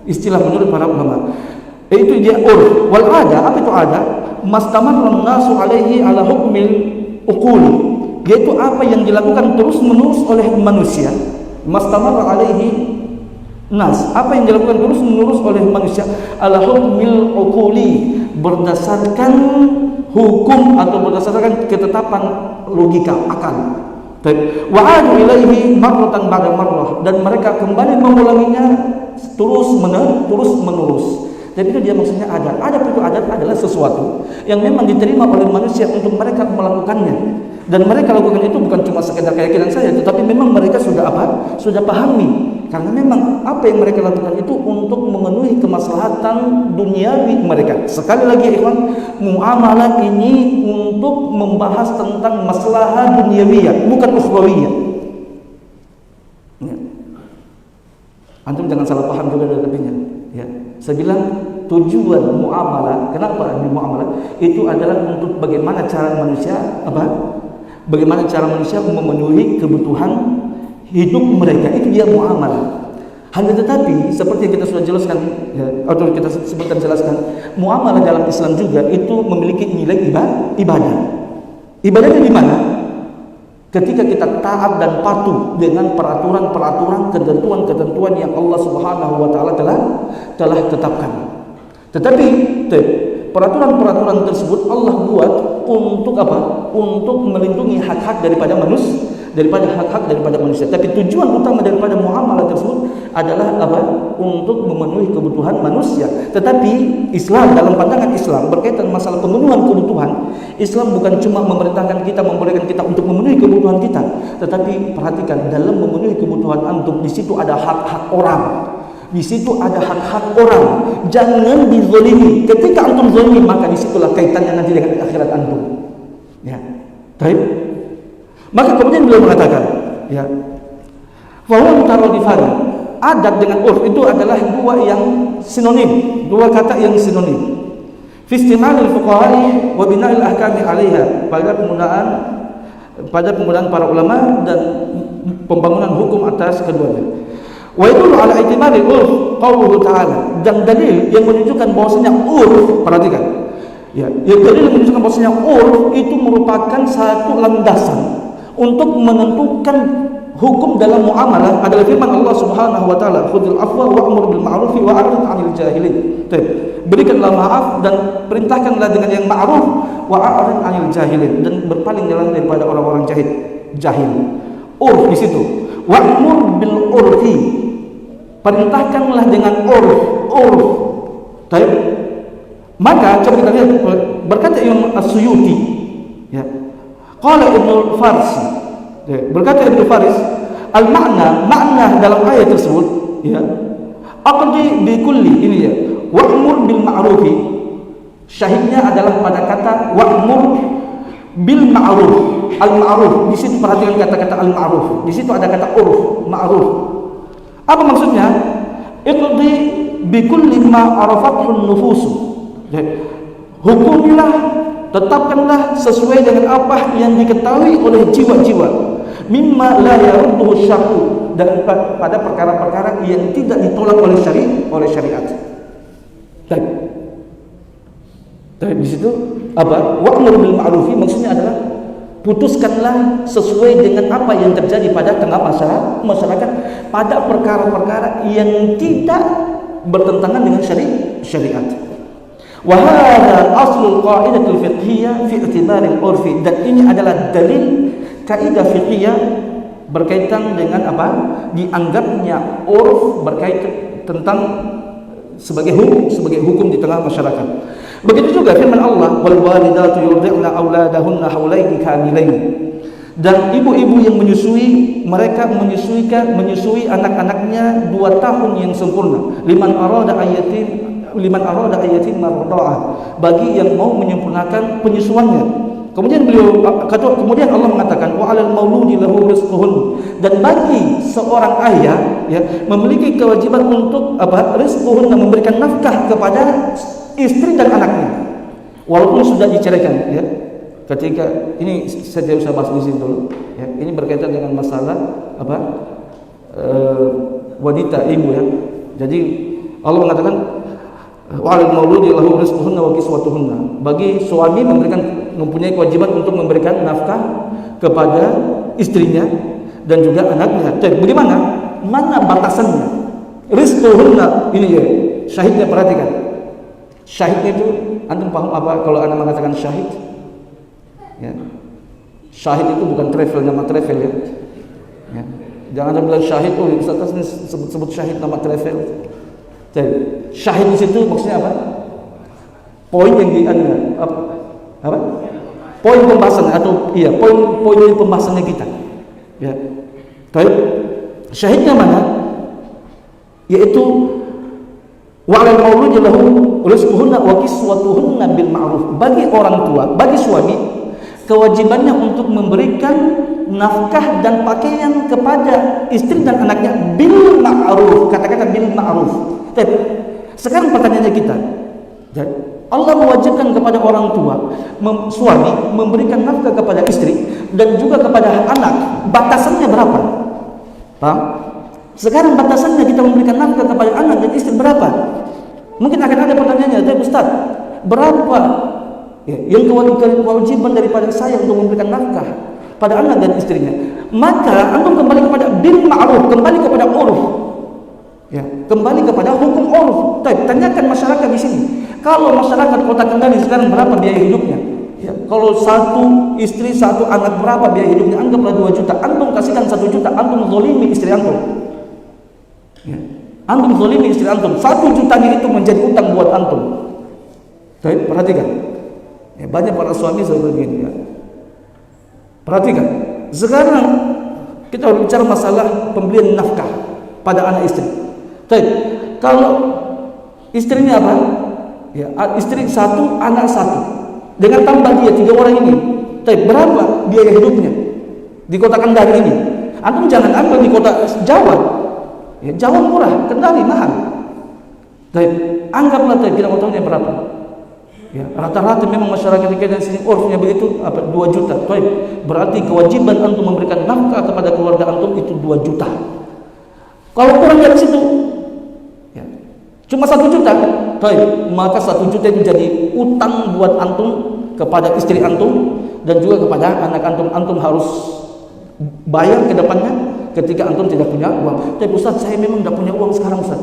istilah menurut para ulama. Itu dia urf. Wal ada, apa itu ada? Mastamarran nasu alaihi ala hukmil uqul, yaitu apa yang dilakukan terus-menerus oleh manusia. Mastamarra alaihi nas, apa yang dilakukan terus-menerus oleh manusia ala hukmil uquli, berdasarkan hukum atau berdasarkan ketetapan logika akal. Wa'adu ilaihi marratan ba'da marrah, dan mereka kembali mengulanginya terus menerus. Dan itu dia maksudnya adat. Itu adat adalah sesuatu yang memang diterima oleh manusia untuk mereka melakukannya. Dan mereka lakukan itu bukan cuma sekedar keyakinan saja, tetapi memang mereka sudah pahami. Karena memang apa yang mereka lakukan itu untuk memenuhi kemaslahatan duniawi mereka. Sekali lagi ikhwan, muamalah ini untuk membahas tentang maslahah duniawiyah, bukan ukhrawiyah. Ya. Antum jangan salah paham juga dari lebihnya. Ya. Saya bilang tujuan muamalah, kenapa ini muamalah? Itu adalah untuk bagaimana cara manusia bagaimana cara manusia memenuhi kebutuhan hidup mereka. Itu dia muamalah. Hanya tetapi seperti yang kita sudah jelaskan, ya, atau kita sebutkan jelaskan, muamalah dalam Islam juga itu memiliki nilai ibadah. Ibadahnya di mana? Ketika kita taat dan patuh dengan peraturan-peraturan, ketentuan-ketentuan yang Allah Subhanahu wa taala telah tetapkan. Tetapi peraturan-peraturan tersebut Allah buat untuk apa? Untuk melindungi hak-hak daripada manusia, daripada manusia. Tapi tujuan utama daripada muamalah tersebut adalah apa? Untuk memenuhi kebutuhan manusia. Tetapi Islam, dalam pandangan Islam berkaitan masalah pemenuhan kebutuhan, Islam bukan cuma memerintahkan kita, membolehkan kita untuk memenuhi kebutuhan kita, tetapi perhatikan, dalam memenuhi kebutuhan antum, di situ ada hak-hak orang. Di situ ada hak-hak orang. Jangan dizalimi. Ketika antum zalimi, maka disitulah kaitannya nanti dengan akhirat antum. Ya. Baik. Maka kemudian beliau mengatakan, ya, bahwa mutaradifan, adat dengan urf itu adalah dua kata yang sinonim. Fi istimalil fuqaha'i wa bina'il ahkami 'alaiha, pada penggunaan para ulama dan pembangunan hukum atas keduanya. Wa yadullu ala i'tibari urf qauluhu ta'ala, dan dalil yang menunjukkan bahwasanya urf, perhatikan. Ya, yang dalil yang menunjukkan bahwasanya urf itu merupakan satu landasan untuk menentukan hukum dalam muamalah adalah firman Allah Subhanahu wa taala, "Khudhil afwa wa'mur bil ma'rufi wa 'arid 'anil jahilin." Berikanlah maaf dan perintahkanlah dengan yang ma'ruf, wa 'arid 'anil jahilin, dan berpalinglah daripada orang-orang jahil. Urf di situ. Wa'mur bil urfi, perintahkanlah dengan urf. Baik. Maka coba kita lihat, berkata Imam As-Suyuti, ya. Qala Ibnu Farsi, ya, berkata Ibnu Faris, makna dalam ayat tersebut, ya, aqdi bi kulli, ini ya, wa'mur bil ma'rufi, syahidnya adalah pada kata wa'mur bil ma'ruf. Al-ma'ruf, di situ perhatikan kata-kata al-ma'ruf, di situ ada kata urf, ma'ruf. Apa maksudnya? Iqdi bi kulli ma arafathu nufus, hukumilah, tetapkanlah sesuai dengan apa yang diketahui oleh jiwa-jiwa, mimma la yarudduhu syar'u, dan pada perkara-perkara yang tidak ditolak oleh syariat. Tapi di situ apa? Wa'mur bil ma'rufi maksudnya adalah putuskanlah sesuai dengan apa yang terjadi pada tengah masyarakat pada perkara-perkara yang tidak bertentangan dengan syariat. Wa hadha aslul qa'idatul fiqhiyah fi i'tibaril urfi, dan ini adalah dalil kaidah fiqhiyah berkaitan dengan apa? Dianggapnya urf berkaitan tentang sebagai hukum di tengah masyarakat. Begitu juga firman Allah, wal walidatu yurdi'na auladahunna haulaini kamilain, dan ibu-ibu yang menyusui, mereka menyusui anak-anaknya 2 tahun yang sempurna. Liman arada ayatin marda'ah, bagi yang mau menyempurnakan penyusuannya. Kemudian Allah mengatakan wa 'alal mauludi lahu rizquhun, dan bagi seorang ayah, ya, memiliki kewajiban untuk apa? Rizquhun, memberikan nafkah kepada istri dan anaknya walaupun sudah diceraikan, ya. Ketika ini saya tidak usah bahas di sini dulu, ya. Ini berkaitan dengan masalah apa? Wanita, ibu, ya. Jadi Allah mengatakan wa'alal mauludi lahu rizquhunna wa kiswatuhunna, bagi suami mempunyai kewajiban untuk memberikan nafkah kepada istrinya dan juga anaknya. Jadi bagaimana? Mana batasannya? Rizquhunna ini, ya, syahidnya, perhatikan. Syahidnya itu, antum paham apa kalau anda mengatakan syahid? Ya. Syahid itu bukan travel, nama travel, ya. Ya. Jangan anda bilang syahid, oh Ustaz ini sebut syahid nama travel. Jadi, syahid di situ maksudnya apa? Poin yang apa? Poin pembahasan atau poin pembahasannya kita. Ya. Baik. Syahidnya mana? Yaitu wa'alal mauludi lahu rizquhunna wa kiswatuhunna bil ma'ruf, bagi orang tua, bagi suami, kewajibannya untuk memberikan nafkah dan pakaian kepada istri dan anaknya bil ma'ruf. Kata-kata bil ma'ruf. Sekarang pertanyaannya kita, Allah mewajibkan kepada orang tua, suami, memberikan nafkah kepada istri dan juga kepada anak. Batasannya berapa? Paham? Sekarang batasannya kita memberikan nafkah kepada anak dan istri berapa? Mungkin akan ada pertanyaannya, tapi Ustaz, berapa, ya, yang kewajiban daripada saya untuk memberikan nafkah pada anak dan istrinya? Maka antum kembali kepada bil ma'ruf, kembali kepada urf, ya, kembali kepada hukum urf. Tanyakan masyarakat di sini. Kalau masyarakat Kota Kendari sekarang berapa biaya hidupnya? Ya, kalau satu istri satu anak berapa biaya hidupnya? Anggaplah 2 juta. Antum kasihkan 1 juta, antum zalimi istri antum. Ya. Antum zalimi istri antum. 1 juta itu menjadi utang buat antum. Baik, perhatikan. Ya, banyak para suami seperti ini, ya. Perhatikan. Sekarang kita bicara masalah pembelian nafkah pada anak istri. Baik, kalau istrinya apa? Ya, istri 1, anak 1. Dengan tambah dia 3 orang ini. Baik, berapa biaya hidupnya di Kota Kendari ini? Antum jangan ambil di Kota Jawa. Ya, Jawa murah, Kendari mahal. Baik, anggaplah kita mau tahunya berapa. Ya, rata-rata memang masyarakat di sini urfnya begitu, 2 juta. Baik, berarti kewajiban antum memberikan nafkah kepada keluarga antum itu 2 juta. Kalau kurang dari situ, ya, cuma 1 juta, maka 1 juta itu jadi utang buat antum kepada istri antum dan juga kepada anak antum. Antum harus bayar ke depannya ketika antum tidak punya uang. Tapi Ustaz, saya memang tidak punya uang sekarang, Ustaz.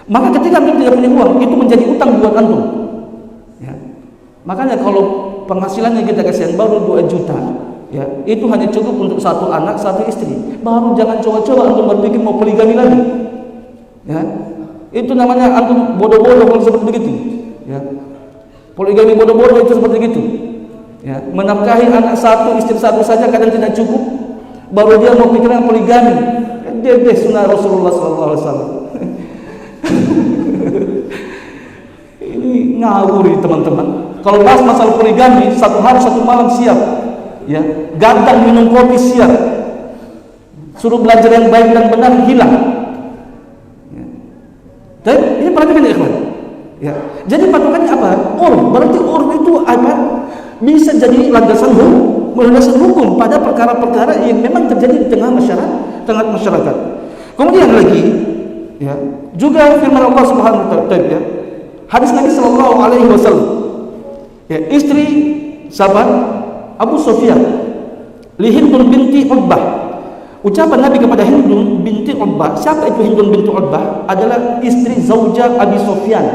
Maka ketika antum tidak punya uang, itu menjadi utang buat antum. Ya. Makanya kalau penghasilannya kita kasihan baru 2 juta, ya, itu hanya cukup untuk 1 anak, 1 istri. Baru jangan coba-coba antum berpikir mau poligami lagi. Ya. Itu namanya antum bodoh-bodoh kalau seperti begitu. Ya. Poligami bodoh-bodoh itu seperti itu. Ya, menafkahi anak 1, istri 1 saja kadang tidak cukup, baru dia mau pikiran poligami. Dia sunnah Rasulullah SAW. Ini ngawur teman-teman. Kalau bahas masalah poligami, 1 hari 1 malam siap, ya, gadang minum kopi siap, suruh belajar yang baik dan benar hilang. Ya. Dan ini perhatikan ya ikhwan. Ya. Jadi patokannya apa? Urf. Berarti urf itu apa? Bisa jadi landasan hukum pada perkara-perkara yang memang terjadi di tengah masyarakat. Kemudian lagi, ya, juga firman Allah Subhanahu wa taala, ya, hadis Nabi sallallahu alaihi wasallam, ya, istri sahabat Abu Sufyan, li Hindun binti Utbah. Ucapan Nabi kepada Hindun binti Utbah. Siapa itu Hindun binti Utbah? Adalah istri zauja Abi Sufyan,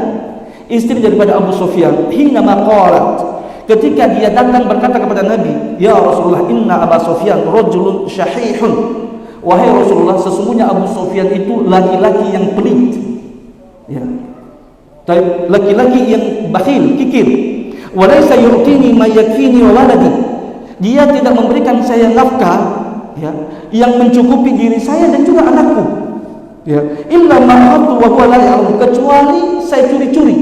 istri daripada Abu Sufyan. Hina maqalat, ketika dia datang berkata kepada Nabi, ya Rasulullah, inna Abu Sufyan rajulun syahihun. Wahai Rasulullah, sesungguhnya Abu Sufyan itu laki-laki yang pelit, ya, laki-laki yang bakhil, kikir. Walaysa yu'tini ma yakfini wa waladi. Dia tidak memberikan saya nafkah, ya, yang mencukupi diri saya dan juga anakku. Ya, illa ma atu wa huwa la ya'lam, kecuali saya curi-curi,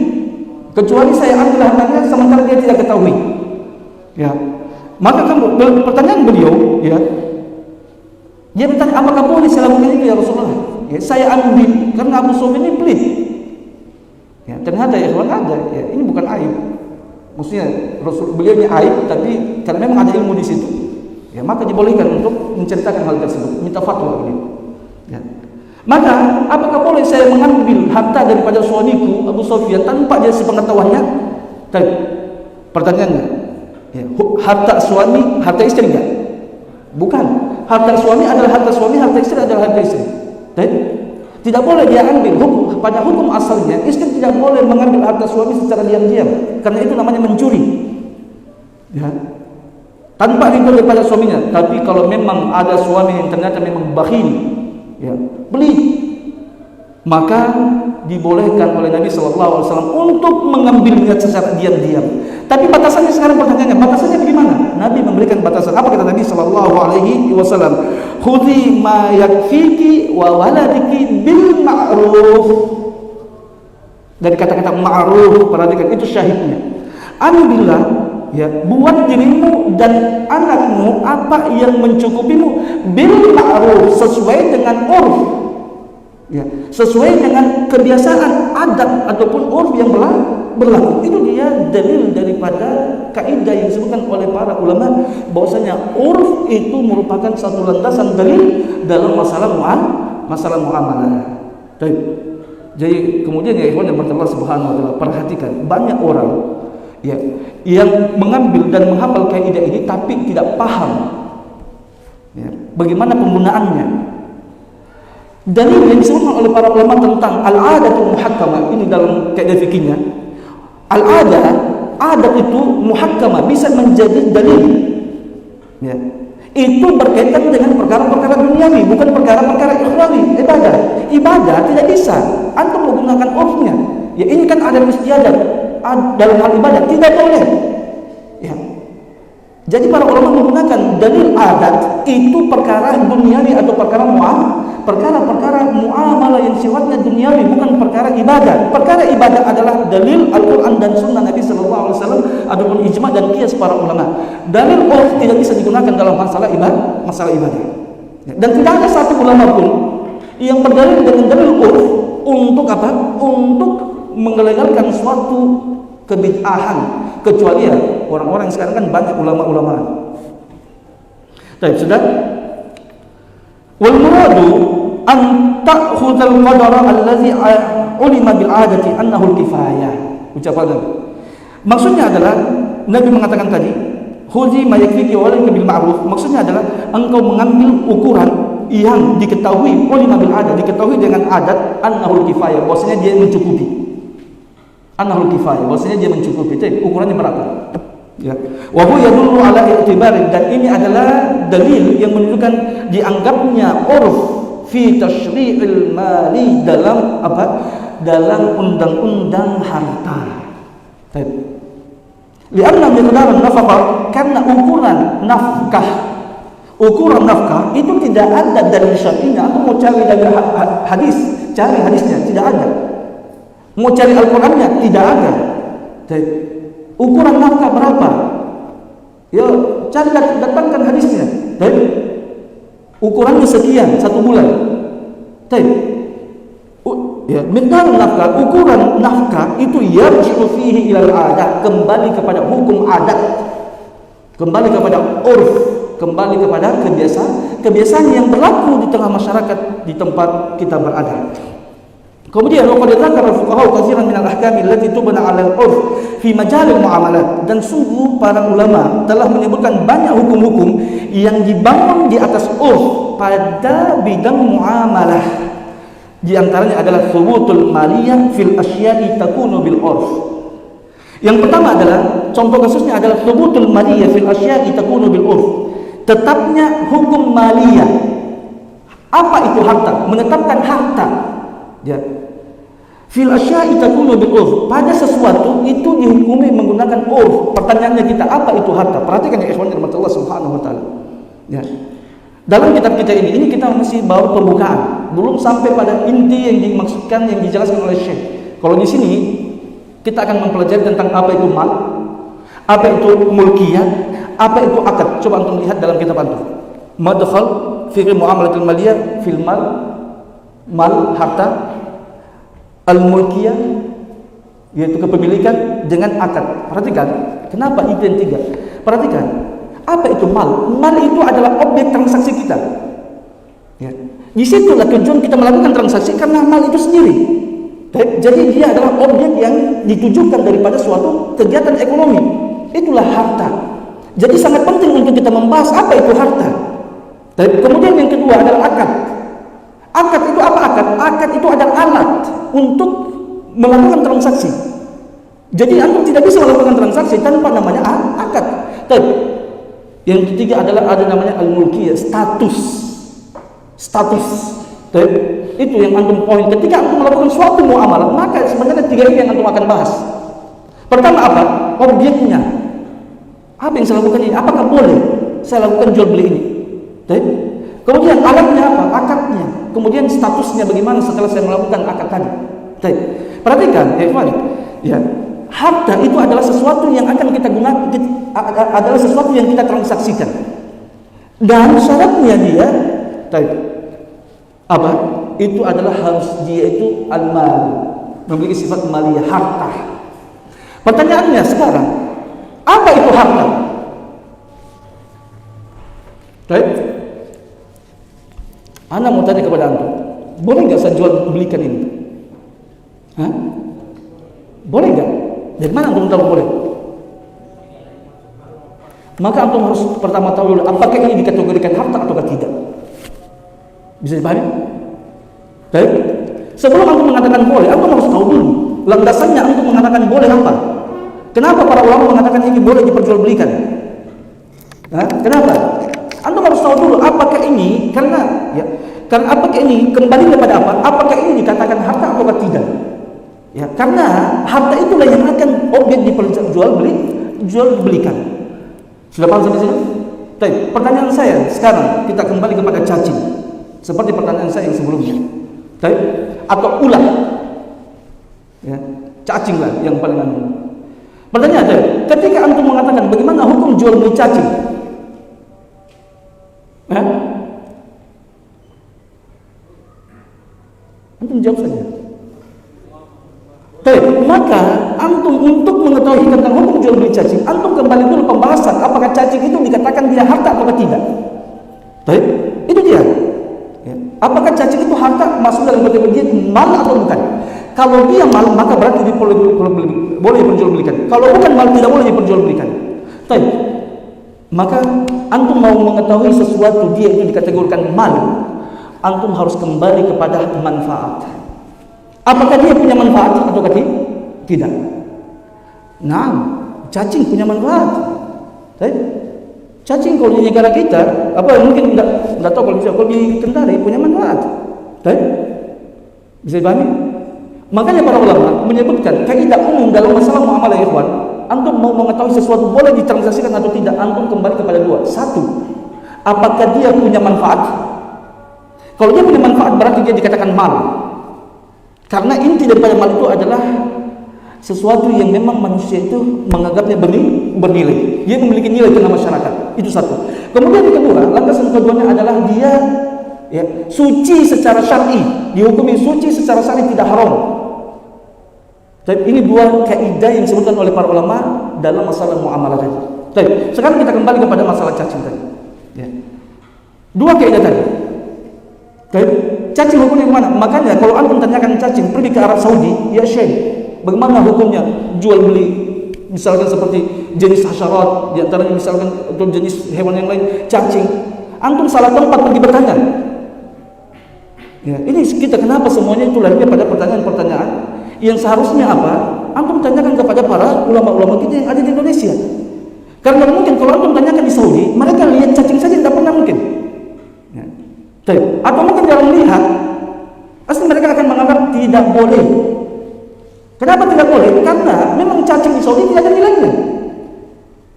kecuali saya ambil hartanya sementara dia tidak ketahui. Ya. Maka pertanyaan beliau, ya, dia bertanya, apakah boleh saya lakukan itu ya Rasulullah? Ya, saya ambil karena Abu Sufyan ini pelit. Ya, ternyata ya ikhwan ada, ya, ini bukan aib. Maksudnya beliau ini aib, tapi karena memang ada ilmu di situ, ya, maka dibolehkan untuk menceritakan hal tersebut, minta fatwa beliau. Ya. Maka apakah boleh saya mengambil harta daripada suamiku Abu Sufyan tanpa dia sepengetahuannya? Pertanyaannya, ya, harta suami, harta istri enggak? Bukan. Harta suami adalah harta suami, harta istri adalah harta istri. Tidak boleh dia ambil. Pada hukum asalnya, istri tidak boleh mengambil harta suami secara diam-diam, karena itu namanya mencuri, ya, tanpa ridho daripada suaminya. Tapi kalau memang ada suami yang ternyata memang bakhil, ya, pelit, maka dibolehkan oleh Nabi SAW untuk mengambilnya secara diam-diam. Tapi batasannya sekarang pertanyaannya, batasannya bagaimana? Nabi memberikan batasan. Apa kata Nabi SAW? Khudhi ma yakfiki wa waladiki bil ma'ruf. Dari kata-kata ma'ruf, perhatikan itu syahidnya. Ambillah, ya, buat dirimu dan anakmu apa yang mencukupimu bil ma'ruf, sesuai dengan urf, ya, sesuai dengan kebiasaan adat ataupun urf yang berlaku. Itu dia dalil daripada kaidah yang disebutkan oleh para ulama bahwasanya urf itu merupakan satu landasan dalil dalam masalah muamalah. Jadi kemudian ya ikhwan yang Allah Subhanahu wa taala, perhatikan banyak orang, ya, yang mengambil dan menghafal kaidah ini tapi tidak paham, ya, bagaimana penggunaannya. Dalil yang disebutkan oleh para ulama tentang al-adatul muhakkamah ini dalam kaidah fikihnya, adat itu muhakkamah, bisa menjadi dalil, ya, itu berkaitan dengan perkara-perkara duniawi, bukan perkara-perkara ikhrawi, ibadah tidak bisa antum menggunakan urfnya. Ya, ini kan ada istiadat dalam hal ibadah, tidak boleh, ya. Jadi para ulama menggunakan dalil adat itu perkara duniawi atau perkara muamalah yang sifatnya duniawi, bukan perkara ibadah. Perkara ibadah adalah dalil Al-Quran dan Sunnah Nabi SAW, ataupun ijma dan qiyas para ulama. Dalil urf tidak bisa digunakan dalam masalah ibadah. Dan tidak ada satu ulama pun yang berdalil dengan dalil urf untuk apa? Untuk mengelegalkan suatu kebid'ahan, kecuali ya orang-orang sekarang kan banyak ulama-ulama. Baik, sudah. Wal muradu an ta'khudhal qadara allazi ulima bil 'adati annahu al-kifayah. Ucapan Nabi. Maksudnya adalah Nabi mengatakan tadi, khudhi ma yakfiki wa alayka bil ma'ruf. Maksudnya adalah engkau mengambil ukuran yang diketahui ulima bil 'adat, diketahui dengan adat annahu al-kifayah, bahwasanya dia mencukupi. Annahu al-kifayah, bahwasanya dia mencukupi. Itu ukurannya berapa? Ya. Wa huwa yadullu ala i'tibar, dan ini adalah dalil yang menunjukkan dianggapnya urf fi tasyri'il mali, dalam apa? Dalam undang-undang harta. Baik. Lianna miqdar nafaqah, karena ukuran nafkah itu tidak ada dari syar'inya. Aku mau cari dari hadis, cari hadisnya tidak ada. Mau cari Al-Qur'annya tidak ada. Baik. Ukuran nafkah berapa? Ya, cari datangkan hadisnya. Baik. Ukurannya sekian, 1 bulan. Baik. Ya, miqdar nafkah, ukuran nafkah itu yarji'u fihi ilal adat, kembali kepada hukum adat, kembali kepada urf, kembali kepada kebiasaan yang berlaku di tengah masyarakat di tempat kita berada. Kemudian waqad dzakara al-fuqaha katsiran min al-ahkam allati tubna 'ala al-urf fi majal al-muamalat, dan sungguh para ulama telah menyebutkan banyak hukum-hukum yang dibangun di atas urf pada bidang muamalah. Di antaranya adalah thubutul maliyah fil asya'i takunu bil urf. Yang pertama adalah, contoh kasusnya adalah thubutul maliyah fil asya'i takunu bil urf. Tetapnya hukum maliyah. Apa itu harta? Menetapkan harta. Ya. Fil asya'i takunu bil urf. Pada sesuatu itu dihukumi menggunakan urf. Pertanyaannya kita, apa itu harta? Perhatikan ya ikhwan Allah Subhanahu wa taala. Ya. Dalam kitab kita ini kita masih baru pembukaan, belum sampai pada inti yang dimaksudkan, yang dijelaskan oleh Syekh. Kalau di sini kita akan mempelajari tentang apa itu mal, apa itu mulkiyah, apa itu akad. Coba antum lihat dalam kitab antum. Madkhal fi muamalatul maliyah fil mal harta, al-mulkiyah yaitu kepemilikan, dengan akad. Perhatikan, kenapa itu yang 3? Perhatikan. Apa itu mal? Mal itu adalah objek transaksi kita. Ya. Di situlah tujuan kita melakukan transaksi, karena mal itu sendiri. Jadi dia adalah objek yang ditujukan daripada suatu kegiatan ekonomi. Itulah harta. Jadi sangat penting untuk kita membahas apa itu harta. Kemudian yang kedua adalah akad. Akad itu apa akad? Akad itu adalah alat untuk melakukan transaksi. Jadi antum tidak bisa melakukan transaksi tanpa namanya akad. Yang ketiga adalah ada namanya al-mulkiyah, status. Itu yang antum poin. Ketika antum melakukan suatu muamalah, maka sebenarnya 3 ini yang antum akan bahas. Pertama apa? Objeknya. Apa yang saya lakukan ini? Apakah boleh saya lakukan jual beli ini? Kemudian alatnya apa? Akadnya. Kemudian statusnya bagaimana setelah saya melakukan akad tadi. Perhatikan, ya, harta itu adalah sesuatu yang akan kita gunakan, adalah sesuatu yang kita transaksikan. Dan syaratnya dia, apa? Itu adalah harus dia itu al-mal, memiliki sifat maliyah, harta. Pertanyaannya sekarang, apa itu harta? Ana mau tanya kepada antum, boleh nggak saya jual belikan ini? Boleh nggak? Dari mana antum tahu boleh? Maka antum harus pertama tahu dulu, apakah ini dikategorikan harta atau tidak. Bisa dipahami? Baik. Sebelum antum mengatakan boleh, antum harus tahu dulu landasannya antum mengatakan boleh apa. Kenapa para ulama mengatakan ini boleh diperjualbelikan? Kenapa? Antum harus tahu dulu apakah ini karena apakah ini kembali kepada apa? Apakah ini dikatakan harta atau tidak? Ya, karena harta itulah yang akan objek diperjualbelikan. Sudah paham sampai sini? Baik, pertanyaan saya sekarang kita kembali kepada cacing. Seperti pertanyaan saya yang sebelumnya. Baik, atau ular. Ya, cacing lah yang paling aneh. Pertanyaan saya, ketika antum mengatakan bagaimana hukum jual beli cacing? Antum jawab saja. Baik, maka antum untuk mengetahui tentang hukum jual beli cacing, antum kembali dulu pembahasan apakah cacing itu dikatakan dia harta atau tidak. Baik, itu dia. Ya. Apakah cacing itu harta masuk dalam kategori dia mal atau bukan? Kalau dia mal, maka berarti dia boleh diperjualbelikan. Kalau bukan mal, tidak boleh diperjualbelikan. Baik. Maka antum mau mengetahui sesuatu dia itu dikategorikan mal, antum harus kembali kepada manfaat. Apakah dia punya manfaat atau tidak? Nah, cacing punya manfaat. Baik. Cacing kalau di negara kita, mungkin tidak tahu kalau di Kendari punya manfaat. Baik. Bisa dipahami? Makanya para ulama menyebutkan kaidah umum dalam masalah muamalah ikhwan. Antum mau mengetahui sesuatu boleh ditransaksikan atau tidak, antum kembali kepada dua. Satu, apakah dia punya manfaat? Kalau dia punya manfaat berarti dia dikatakan mal. Karena inti daripada mal itu adalah sesuatu yang memang manusia itu menganggapnya bernilai. Dia memiliki nilai di tengah masyarakat. Itu satu. Kemudian yang kedua, lantas yang keduanya adalah dia suci secara syar'i, dihukumi suci secara syar'i, tidak haram. Tapi ini dua kaidah yang disebutkan oleh para ulama dalam masalah muamalah tadi. Baik, sekarang kita kembali kepada masalah cacing tadi. Ya. Dua kaidah tadi. Baik, cacing hukumnya mana? Makanya kalau antum tanyakan cacing, pergi ke Arab Saudi, ya Syekh, bagaimana hukumnya jual beli? Misalkan seperti jenis hasyarat, di antaranya misalkan atau jenis hewan yang lain, cacing. Antum salah tempat pergi bertanya. Ya, ini kita kenapa semuanya itu lahirnya pada pertanyaan-pertanyaan yang seharusnya apa? Antum tanyakan kepada para ulama-ulama kita yang ada di Indonesia. Karena mungkin kalau antum tanyakan di Saudi, mereka lihat cacing saja tidak pernah mungkin. Ya. Atau mungkin dalam melihat, pasti mereka akan menganggap tidak boleh. Kenapa tidak boleh? Karena memang cacing di Saudi tidak ada nilainya.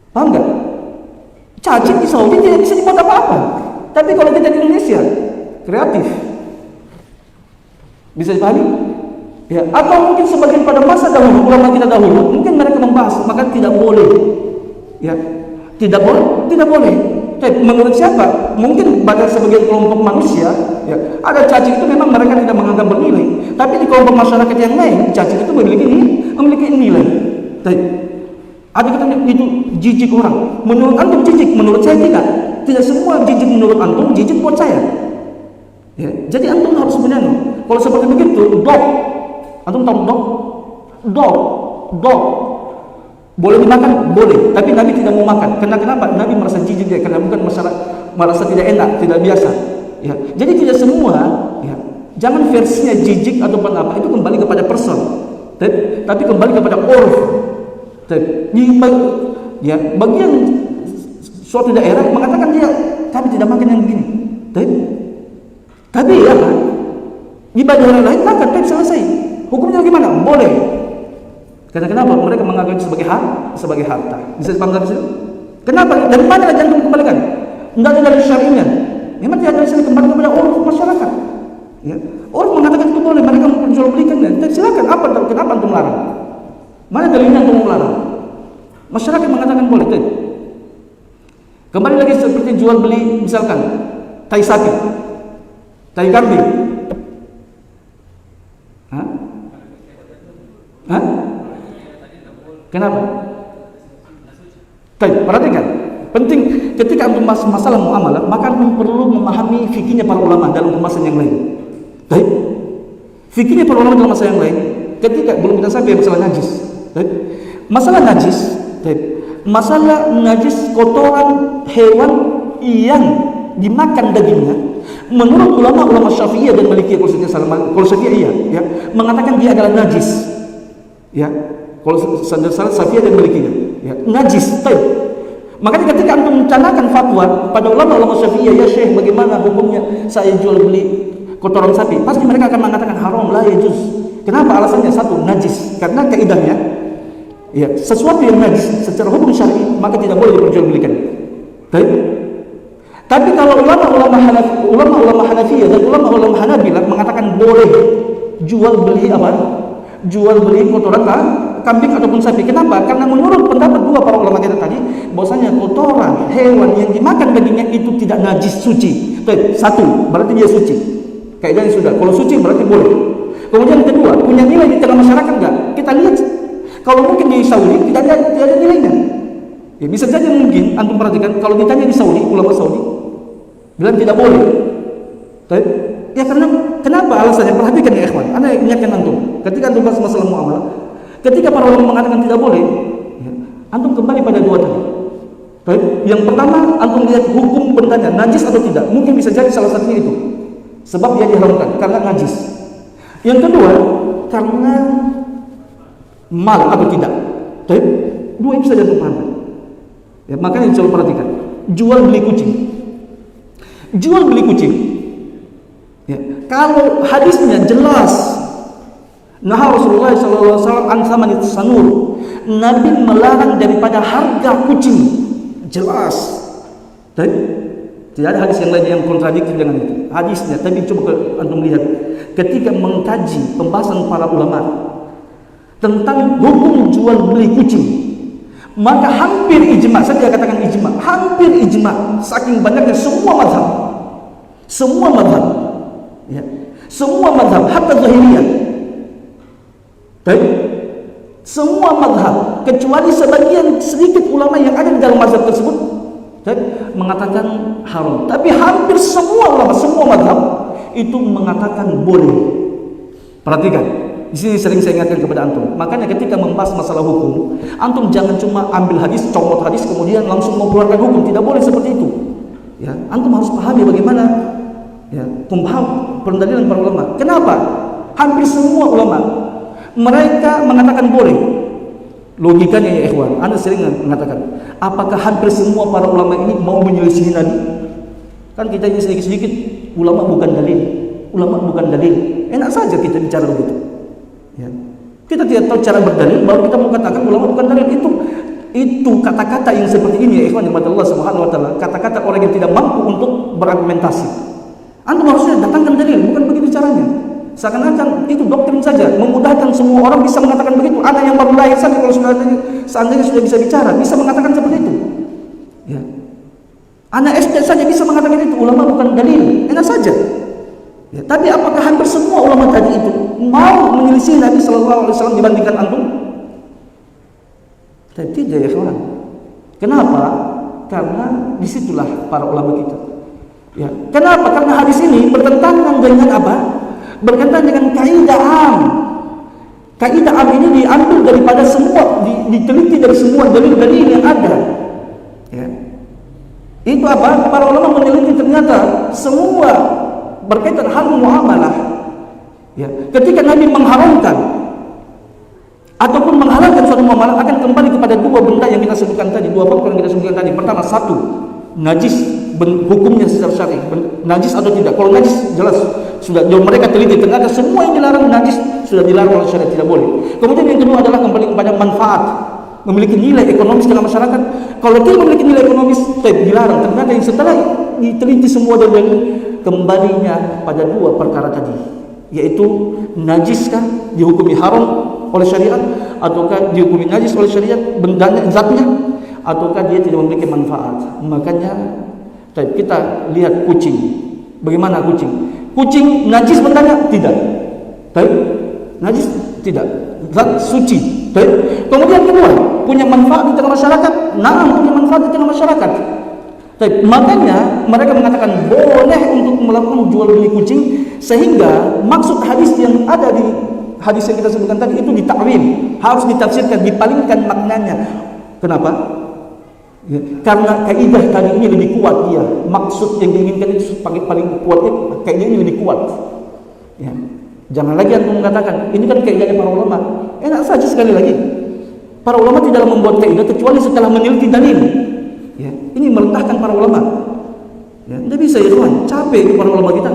Paham nggak? Cacing di Saudi tidak bisa dibuat apa-apa. Tapi kalau kita di Indonesia, kreatif. Bisa dipahami? Ya, atau mungkin sebagian pada masa dahulu, ulama kita dahulu, mungkin mereka membahas, maka tidak boleh. Ya, tidak boleh. Tapi menurut siapa? Mungkin pada sebagian kelompok manusia, ya, ada cacing itu memang mereka tidak menganggap bernilai. Tapi di kelompok masyarakat yang lain, cacing itu memiliki nilai. Tapi ada kata itu jijik orang. Menurut antum jijik, menurut saya tidak. Tidak semua jijik menurut antum, jijik buat saya. Ya, jadi antum harus menyanu. Kalau seperti begitu, dog. Antum tahu dog boleh dimakan? Boleh. Tapi Nabi tidak mau makan. Kenapa? Nabi merasa jijik dia, karena bukan merasa tidak enak, tidak biasa. Ya. Jadi tidak semua, ya. Jangan versinya jijik ataupun apa, itu kembali kepada person. Tapi kembali kepada urf. Ya, bagian suatu daerah mengatakan dia kami tidak makan yang begini. Tapi ya kan, ibadah orang lain makan, tapi selesai. Hukumnya bagaimana? Boleh. Karena kenapa? Mereka menganggap itu sebagai harta. Bisa dipahami dari situ? Kenapa? Dari mana jantung kembalikan? Tidak ada dari syari'nya. Memang tidak dari sini, kembali kepada uruf masyarakat. Ya. Uruf mengatakan itu boleh, mereka memperjualbelikannya. Silakan. Kenapa antum melarang? Mana dalilnya antum melarang? Masyarakat mengatakan boleh. Kembali lagi seperti jual beli, misalkan tai sapi, tai kambing. Kenapa? Perhatikan. Penting ketika antum bahas masalah muamalah, maka antum perlu memahami fikihnya para ulama dalam pembahasan yang lain. Fikihnya para ulama dalam masalah yang lain. Ketika belum kita sampai masalah najis. Masalah najis kotoran hewan yang dimakan dagingnya. Menurut ulama Syafi'iyah dan Malikiyah, kalau Syafi'iyah ya, mengatakan dia adalah najis. Ya. Kalau salah Syafi'iyah dan Malikiyah, ya, najis. Makanya ketika antum mencanangkan fatwa pada ulama Syafi'iyah, ya Syekh, bagaimana hukumnya saya jual beli kotoran sapi? Pasti mereka akan mengatakan haram, la yajuz. Kenapa? Alasannya satu, najis. Karena kaidahnya, ya, sesuatu yang najis secara hukum syar'i maka tidak boleh diperjualbelikan. Tapi kalau ulama Hanafiyah dan ulama Hanabilah mengatakan boleh jual beli apa? Jual beli kotoran kambing ataupun sapi. Kenapa? Karena menurut pendapat dua para ulama kita tadi, bahwasanya kotoran hewan yang dimakan dagingnya itu tidak najis, suci. Satu, berarti dia suci. Kaidahnya sudah. Kalau suci berarti boleh. Kemudian kedua, punya nilai di tengah masyarakat enggak? Kita lihat. Kalau mungkin di Saudi tidak ada nilainya. Ya, bisa saja mungkin antum perhatikan kalau ditanya di Saudi, ulama Saudi bilang tidak boleh. Ya karena kenapa alasannya? Perhatikan ya ikhwan. Anda ingatkan antum. Ketika antum bahas masalah muamalah, ketika para ulama mengatakan tidak boleh, ya, antum kembali pada dua tadi. Baik, yang pertama antum lihat hukum bendanya najis atau tidak. Mungkin bisa jadi salah satunya itu. Sebab dia diharamkan karena najis. Yang kedua, karena mal atau tidak. Baik, dua itu saja antum paham. Ya, makanya coba perhatikan. Jual beli kucing. Jual beli kucing. Ya, kalau hadisnya jelas, nah Rasulullah SAW an thamanit sanur, Nabi melarang daripada harga kucing, jelas. Dan tidak ada hadis yang lain yang kontradiktif dengan itu. Hadisnya, tapi coba antum lihat ketika mengkaji pembahasan para ulama tentang hukum jual beli kucing, maka hampir ijma, saya katakan ijma, hampir ijma, saking banyaknya semua mazhab, ya, semua mazhab, hatta zahiriyah, baik, semua mazhab kecuali sebagian sedikit ulama yang ada di dalam mazhab tersebut, baik, mengatakan haram. Tapi hampir semua ulama, semua mazhab itu mengatakan boleh. Perhatikan, di sini sering saya ingatkan kepada antum. Makanya ketika membahas masalah hukum, antum jangan cuma ambil hadis, comot hadis, kemudian langsung mengeluarkan hukum. Tidak boleh seperti itu. Ya, antum harus pahami bagaimana ya, paham pendalilan para ulama. Kenapa? Hampir semua ulama mereka mengatakan boleh. Logikanya ya ikhwan, Anda sering mengatakan, apakah hampir semua para ulama ini mau menyelisihi Nabi? Kan kita ini sedikit-sedikit ulama bukan dalil, ulama bukan dalil. Enak saja kita bicara begitu. Ya. Kita tidak tahu cara berdalil, baru kita mau katakan ulama bukan dalil. Itu kata-kata yang seperti ini ya ikhwan, yang Allah Subhanahu wa taala, kata-kata orang yang tidak mampu untuk berargumentasi. Antum harusnya datangkan dalil, bukan begitu caranya. Seakan-akan itu doktrin saja, memudahkan semua orang bisa mengatakan begitu. Anak yang baru lahir saja kalau seandainya sudah bisa bicara, bisa mengatakan seperti itu. Ya. Anak SD saja bisa mengatakan itu, ulama bukan dalil, enak saja. Ya, tapi apakah hampir semua ulama tadi itu mau menyelisih Nabi Sallallahu Alaihi Wasallam dibandingkan antum? Tidak ya kawan. Kenapa? Karena disitulah para ulama kita. Ya, kenapa? Karena hadis ini bertentangan dengan apa? Berkaitan dengan kaidah am. Kaidah am ini diambil daripada semua, diteliti dari semua dalil-dalil yang ada. Ya. Itu apa? Para ulama meneliti ternyata semua berkaitan hal muamalah. Ya. Ketika Nabi mengharamkan ataupun menghalalkan suatu muamalah akan kembali kepada dua benda yang kita sebutkan tadi, dua faktor yang kita sebutkan tadi. Pertama, satu, najis, hukumnya secara syar'i, najis atau tidak. Kalau najis jelas sudah mereka teliti ternyata semua yang dilarang najis sudah dilarang oleh syariat, tidak boleh. Kemudian yang kedua adalah kembali kepada manfaat, memiliki nilai ekonomis dalam masyarakat. Kalau tidak memiliki nilai ekonomis, dilarang. Ternyata yang setelah diteliti semua dalil, kembalinya pada dua perkara tadi, yaitu najiskah dihukumi haram oleh syariat, ataukah dihukumi najis oleh syariat bendanya, zatnya, ataukah dia tidak memiliki manfaat. Makanya kita lihat kucing. Bagaimana kucing? Kucing najis bendanya? Tidak. Baik, najis tidak. Zat suci. Baik. Kemudian kedua, punya manfaat di tengah masyarakat? Nah, punya manfaat di tengah masyarakat. Baik. Makanya mereka mengatakan boleh untuk melakukan jual beli kucing, sehingga maksud hadis yang ada di hadis yang kita sebutkan tadi itu ditakwil, harus ditafsirkan, dipalingkan maknanya. Kenapa? Ya, karena kaidah tadi ini lebih kuat dia. Maksud yang diinginkan itu paling kuatnya kaidah ini lebih kuat. Ya. Jangan lagi antum mengatakan ini kan kaidahnya para ulama. Enak saja sekali lagi. Para ulama tidak membuat kaidah kecuali setelah meneliti dalil. Ya, ini merendahkan para ulama. Ya, tidak bisa ya kawan. Capek itu para ulama kita.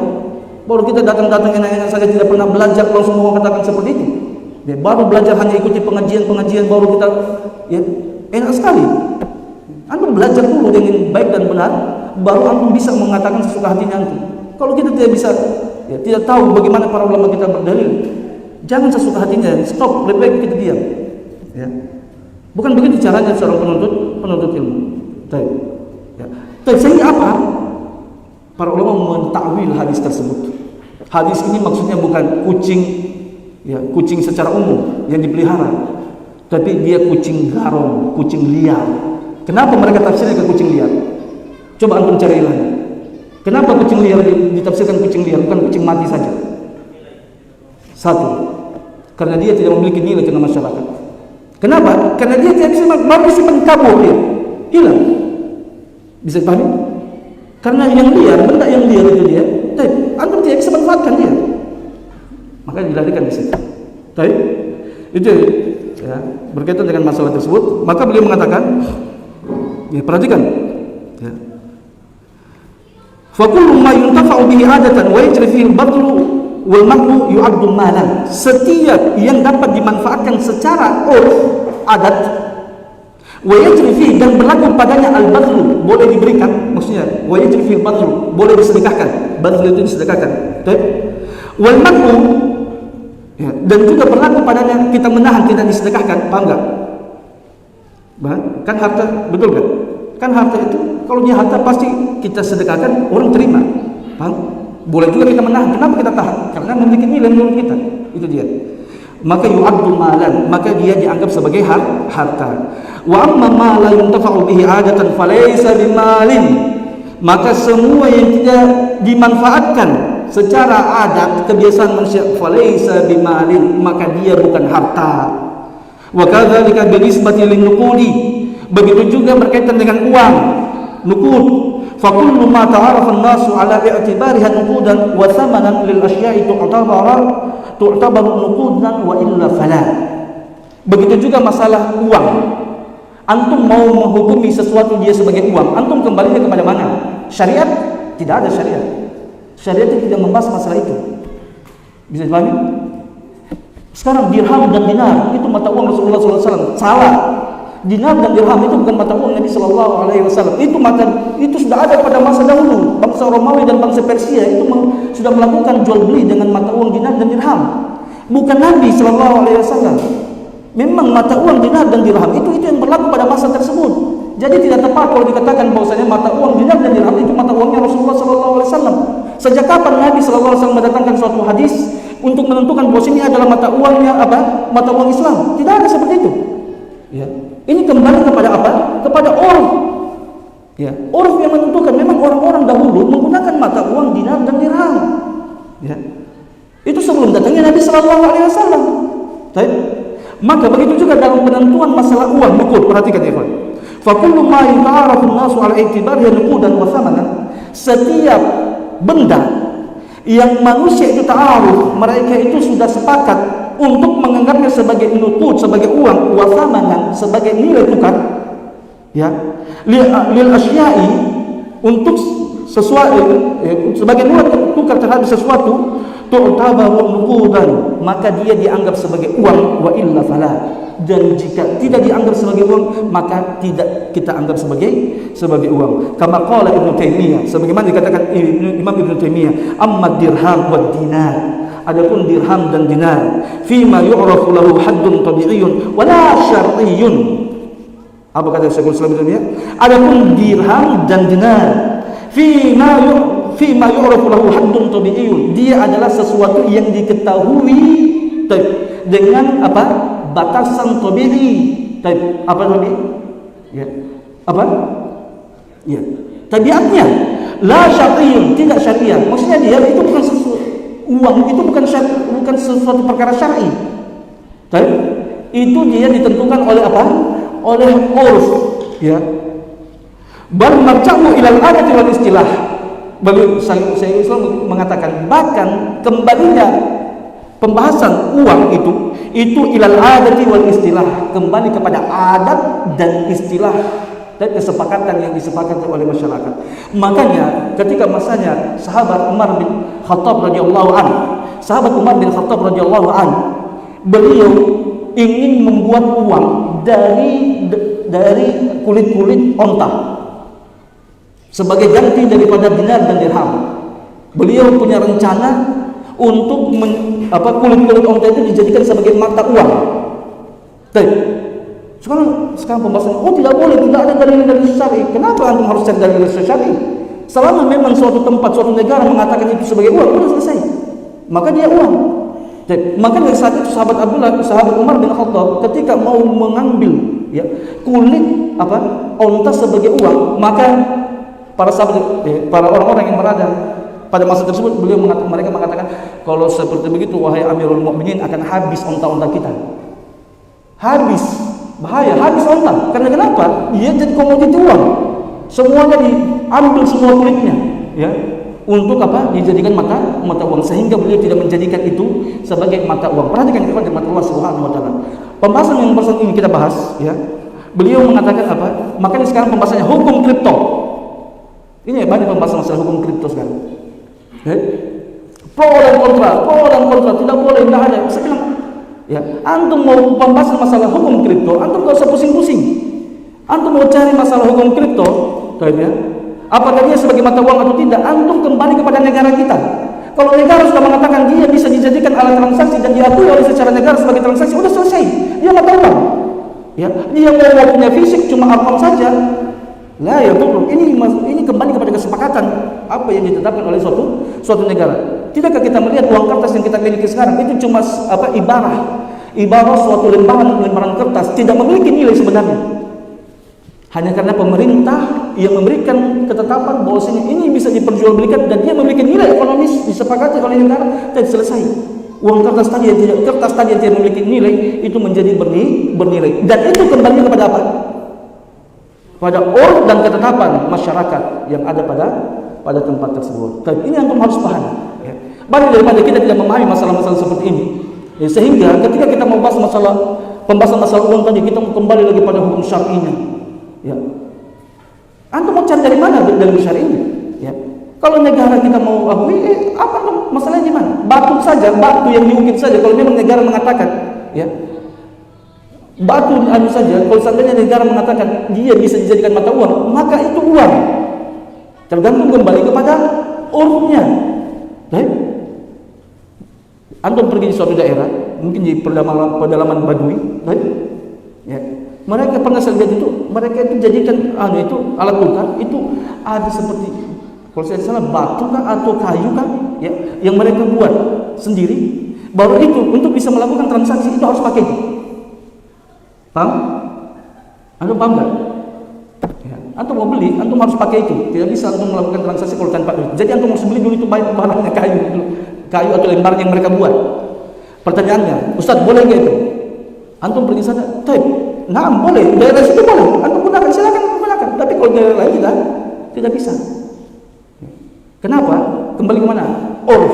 Baru kita datang-datang enak-enak saja, tidak pernah belajar langsung mau katakan seperti itu. Ya, baru belajar hanya ikuti pengajian-pengajian baru kita ya enak sekali. Antum belajar dulu dengan baik dan benar, baru antum bisa mengatakan sesuka hatinya antum. Kalau kita tidak bisa, ya, tidak tahu bagaimana para ulama kita berdalil, jangan sesuka hatinya, stop, lebih baik kita diam. Ya. Bukan begitu caranya seorang penuntut ilmu. Ya. Sehingga apa? Para ulama mentakwil hadis tersebut. Hadis ini maksudnya bukan kucing, ya, kucing secara umum yang dipelihara, tapi dia kucing garong, kucing liar. Kenapa mereka tafsirnya ke kucing liar? Coba antum cari lagi. Kenapa kucing liar ditafsirkan kucing liar, bukan kucing mati saja? Satu, karena dia tidak memiliki nilai di tengah masyarakat. Kenapa? Karena dia tidak bisa simpan kabur, dia hilang. Bisa dipahami? Karena yang liar, benda yang liar itu dia, antum tidak bisa manfaatkan dia, maka dilarikan di situ. Baik, itu ya, berkaitan dengan masalah tersebut. Maka beliau mengatakan, ya, perhatikan, ya. Fa kullu ma yuntafa'u bihi 'adatan wa yajri fihi al-badlu wal ma'lu yu'addu malan. Setiap yang dapat dimanfaatkan secara adat, wa yajri fihi, dan berlaku padanya al-badlu, boleh diberikan, maksudnya wa yajri fihi al-badlu, boleh disedekahkan. Badlu itu disedekahkan. Baik. Wal ma'lu, ya, dan juga berlaku padanya kita menahan, tidak disedekahkan. Paham enggak? Kan harta, betul kan? Kan harta itu, kalau dia harta pasti kita sedekahkan, orang terima. Paham? Boleh juga kita menahan. Kenapa kita tahan? Karena memiliki nilai menurut kita. Itu dia. Maka yu'addu malan, maka dia dianggap sebagai harta. Wa amma ma la yuntafa'u bihi 'adatan falaysa bimalin. Maka semua yang tidak dimanfaatkan secara adat, kebiasaan manusia, falaysa bimalin, maka dia bukan harta. Wa kadzalika binisbati lin-nuqudi. Begitu juga berkaitan dengan uang, nuqud. Fa kullu ma ta'arafa an-nasu 'ala i'tibariha nuqudan wa thamanan lil asya'i tu'tabaru nuqudan wa illa fala. Begitu juga masalah uang. Antum mau menghukumi sesuatu dia sebagai uang, antum kembalinya kepada mana? Syariat? Tidak ada syariat. Syariat itu tidak membahas masalah itu. Bisa dipahami? Sekarang dirham dan dinar itu mata uang Rasulullah SAW. Salah. Dinar dan dirham itu bukan mata uang Nabi SAW. Itu sudah ada pada masa dahulu. Bangsa Romawi dan bangsa Persia itu sudah melakukan jual beli dengan mata uang dinar dan dirham. Bukan Nabi SAW. Memang mata uang dinar dan dirham itu yang berlaku pada masa tersebut. Jadi tidak tepat kalau dikatakan bahwasanya mata uang dinar dan dirham itu mata uangnya Rasulullah SAW. Sejak kapan Nabi SAW mendatangkan suatu hadis untuk menentukan bahwa ini adalah mata uangnya mata uang Islam? Tidak ada seperti itu. Ya. Ini kembali kepada apa? Kepada urf. Ya, urf yang menentukan. Memang orang-orang dahulu menggunakan mata uang dinar dan dirham. Ya. Itu sebelum datangnya Nabi SAW. Baik. Maka begitu juga dalam penentuan masalah uang, nuqud. Perhatikan ya, kawan. Fa kullu ma yuta'arafu an-nasu 'ala i'tibarihi nuqudan wa thamanan. Setiap benda yang manusia itu ta'aruf, mereka itu sudah sepakat untuk menganggapnya sebagai nuqud, sebagai uang, wa thamanan, sebagai nilai tukar, ya, lil asya'i, untuk sesuatu, sebagai nilai tukar terhadap sesuatu, tu'tabaru nuqudan, maka dia dianggap sebagai uang, wa illa fala, dan jika tidak dianggap sebagai uang, maka tidak kita anggap sebagai uang. Kama qala Ibnu Taimiyah, sebagaimana dikatakan Imam Ibnu Taimiyah, amma dirham wa dinar, adapun dirham dan dinar, fima yu'rafu lahu haddun tabi'iyyun wa la syar'iyyun. Apa kata Syekhul Islam Ibnu Taimiyah? Adapun dirham dan dinar, fima yu'rafu lahu haddun tabi'iyyun, dia adalah sesuatu yang diketahui dengan apa? Batasan tabi'i. Apa tabi'i? Ya. Apa? Ya. Tabiatnya la syar'iyyun, tidak syariah. Maksudnya dia itu bukan sesuatu uang, itu bukan sesuatu perkara syar'i. Itu dia ditentukan oleh apa? Oleh urf, ya. Bal marja'u ilal adati wal istilah. Bagi saya Islam mengatakan bahkan kembalinya pembahasan uang itu ilal adati wal istilah, kembali kepada adat dan istilah dan kesepakatan yang disepakati oleh masyarakat. Makanya ketika masanya sahabat Umar bin Khattab radhiyallahu anhu, beliau ingin membuat uang dari kulit-kulit onta sebagai ganti daripada dinar dan dirham. Beliau punya rencana untuk kulit-kulit onta itu dijadikan sebagai mata uang. Sekarang pembahasan, tidak boleh, tidak ada dalil syar'i. Kenapa antum harus cari dalil syar'i? Selama memang suatu tempat, suatu negara mengatakan itu sebagai uang, sudah selesai, maka dia uang. Maka dari saat itu sahabat Umar bin Khattab ketika mau mengambil kulit onta sebagai uang, maka para sahabat, para orang-orang yang berada pada masa tersebut, mereka mengatakan, kalau seperti begitu wahai Amirul Mukminin, akan habis onta-onta kita. Habis, bahaya, habis onta. Karena kenapa? Dia jadi komoditi uang. Semuanya diambil semua kulitnya, ya. Untuk apa? Dijadikan mata uang, sehingga beliau tidak menjadikan itu sebagai mata uang. Perhatikan kepada mata Allah Subhanahu wa taala. Pembahasan yang bersama ini kita bahas, ya. Beliau mengatakan apa? Makanya sekarang pembahasannya hukum kripto. Ini banyak pembahasan masalah hukum kripto sekarang. Pro dan kontra, tidak boleh, tidak ada. Saya bilang, ya, antum mau pembahasan masalah hukum kripto, antum gak usah pusing-pusing. Antum mau cari masalah hukum kripto, ya, apakah dia sebagai mata uang atau tidak, antum kembali kepada negara kita. Kalau negara sudah mengatakan dia bisa dijadikan alat transaksi dan diakui oleh secara negara sebagai transaksi, udah selesai, dia mata uang. Ya, dia mau punya fisik cuma arqam saja, lah ya betul. Ini kembali kepada kesepakatan apa yang ditetapkan oleh suatu negara. Tidakkah kita melihat uang kertas yang kita miliki sekarang itu cuma apa, ibarat suatu lembaran kertas, tidak memiliki nilai sebenarnya. Hanya karena pemerintah yang memberikan ketetapan bahwasanya ini bisa diperjualbelikan dan dia memiliki nilai ekonomis, disepakati oleh negara, dan selesai. Uang kertas tadi yang tidak memiliki nilai itu menjadi bernilai, dan itu kembali kepada apa? Pada urf dan ketetapan masyarakat yang ada pada tempat tersebut. Tapi ini antum harus paham, ya. Banyak daripada kita tidak memahami masalah-masalah seperti ini, ya, sehingga ketika kita mau bahas pembahasan masalah uang tadi, kita kembali lagi pada hukum syar'inya, ya. Antum mau cari dari mana dalam syar'inya, ya? Kalau negara kita mau akui, apa tuh masalahnya di mana? Batu yang diukir saja. Kalau memang negara mengatakan, ya, batu saja. Kalau seandainya negara mengatakan dia bisa dijadikan mata uang, maka itu uang. Tergantung kembali kepada urfnya. Antum pergi di suatu daerah, mungkin di pedalaman Badui, ya. Mereka pernah saya lihat itu, mereka itu jadikan itu alat tukar, itu ada seperti, kalau saya salah, batu kah atau kayu kah, ya, yang mereka buat sendiri. Baru itu untuk bisa melakukan transaksi itu harus pakai itu. Paham? Antum paham nggak? Ya. Antum mau beli, antum harus pakai itu. Tidak bisa antum melakukan transaksi kalau tanpa itu. Jadi antum harus beli dulu itu barangnya kayu atau lembar yang mereka buat. Pertanyaannya, Ustaz, boleh nggak itu? Antum pergi sana, nah boleh, daerah situ boleh, antum gunakan, silakan gunakan. Tapi kalau daerah lain tidak bisa. Kenapa? Kembali ke mana? Urf.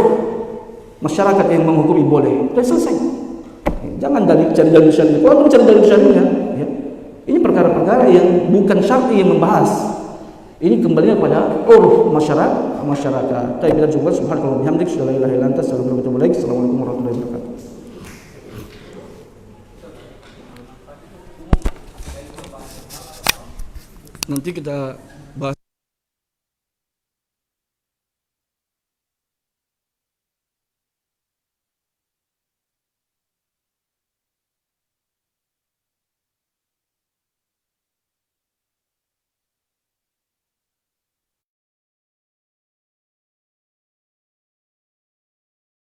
Masyarakat yang menghukumi boleh. Dan selesai. Jangan cari dalil syar'i. Kalau antum cari dalil syar'inya, ya, ini perkara-perkara yang bukan syar'i yang membahas. Ini kembali kepada uruf masyarakat. Tapi kita coba subhanallah bihamdik, la ilaha illa anta, astaghfiruka wa atubu ilaik. Assalamualaikum warahmatullahi wabarakatuh. Nanti kita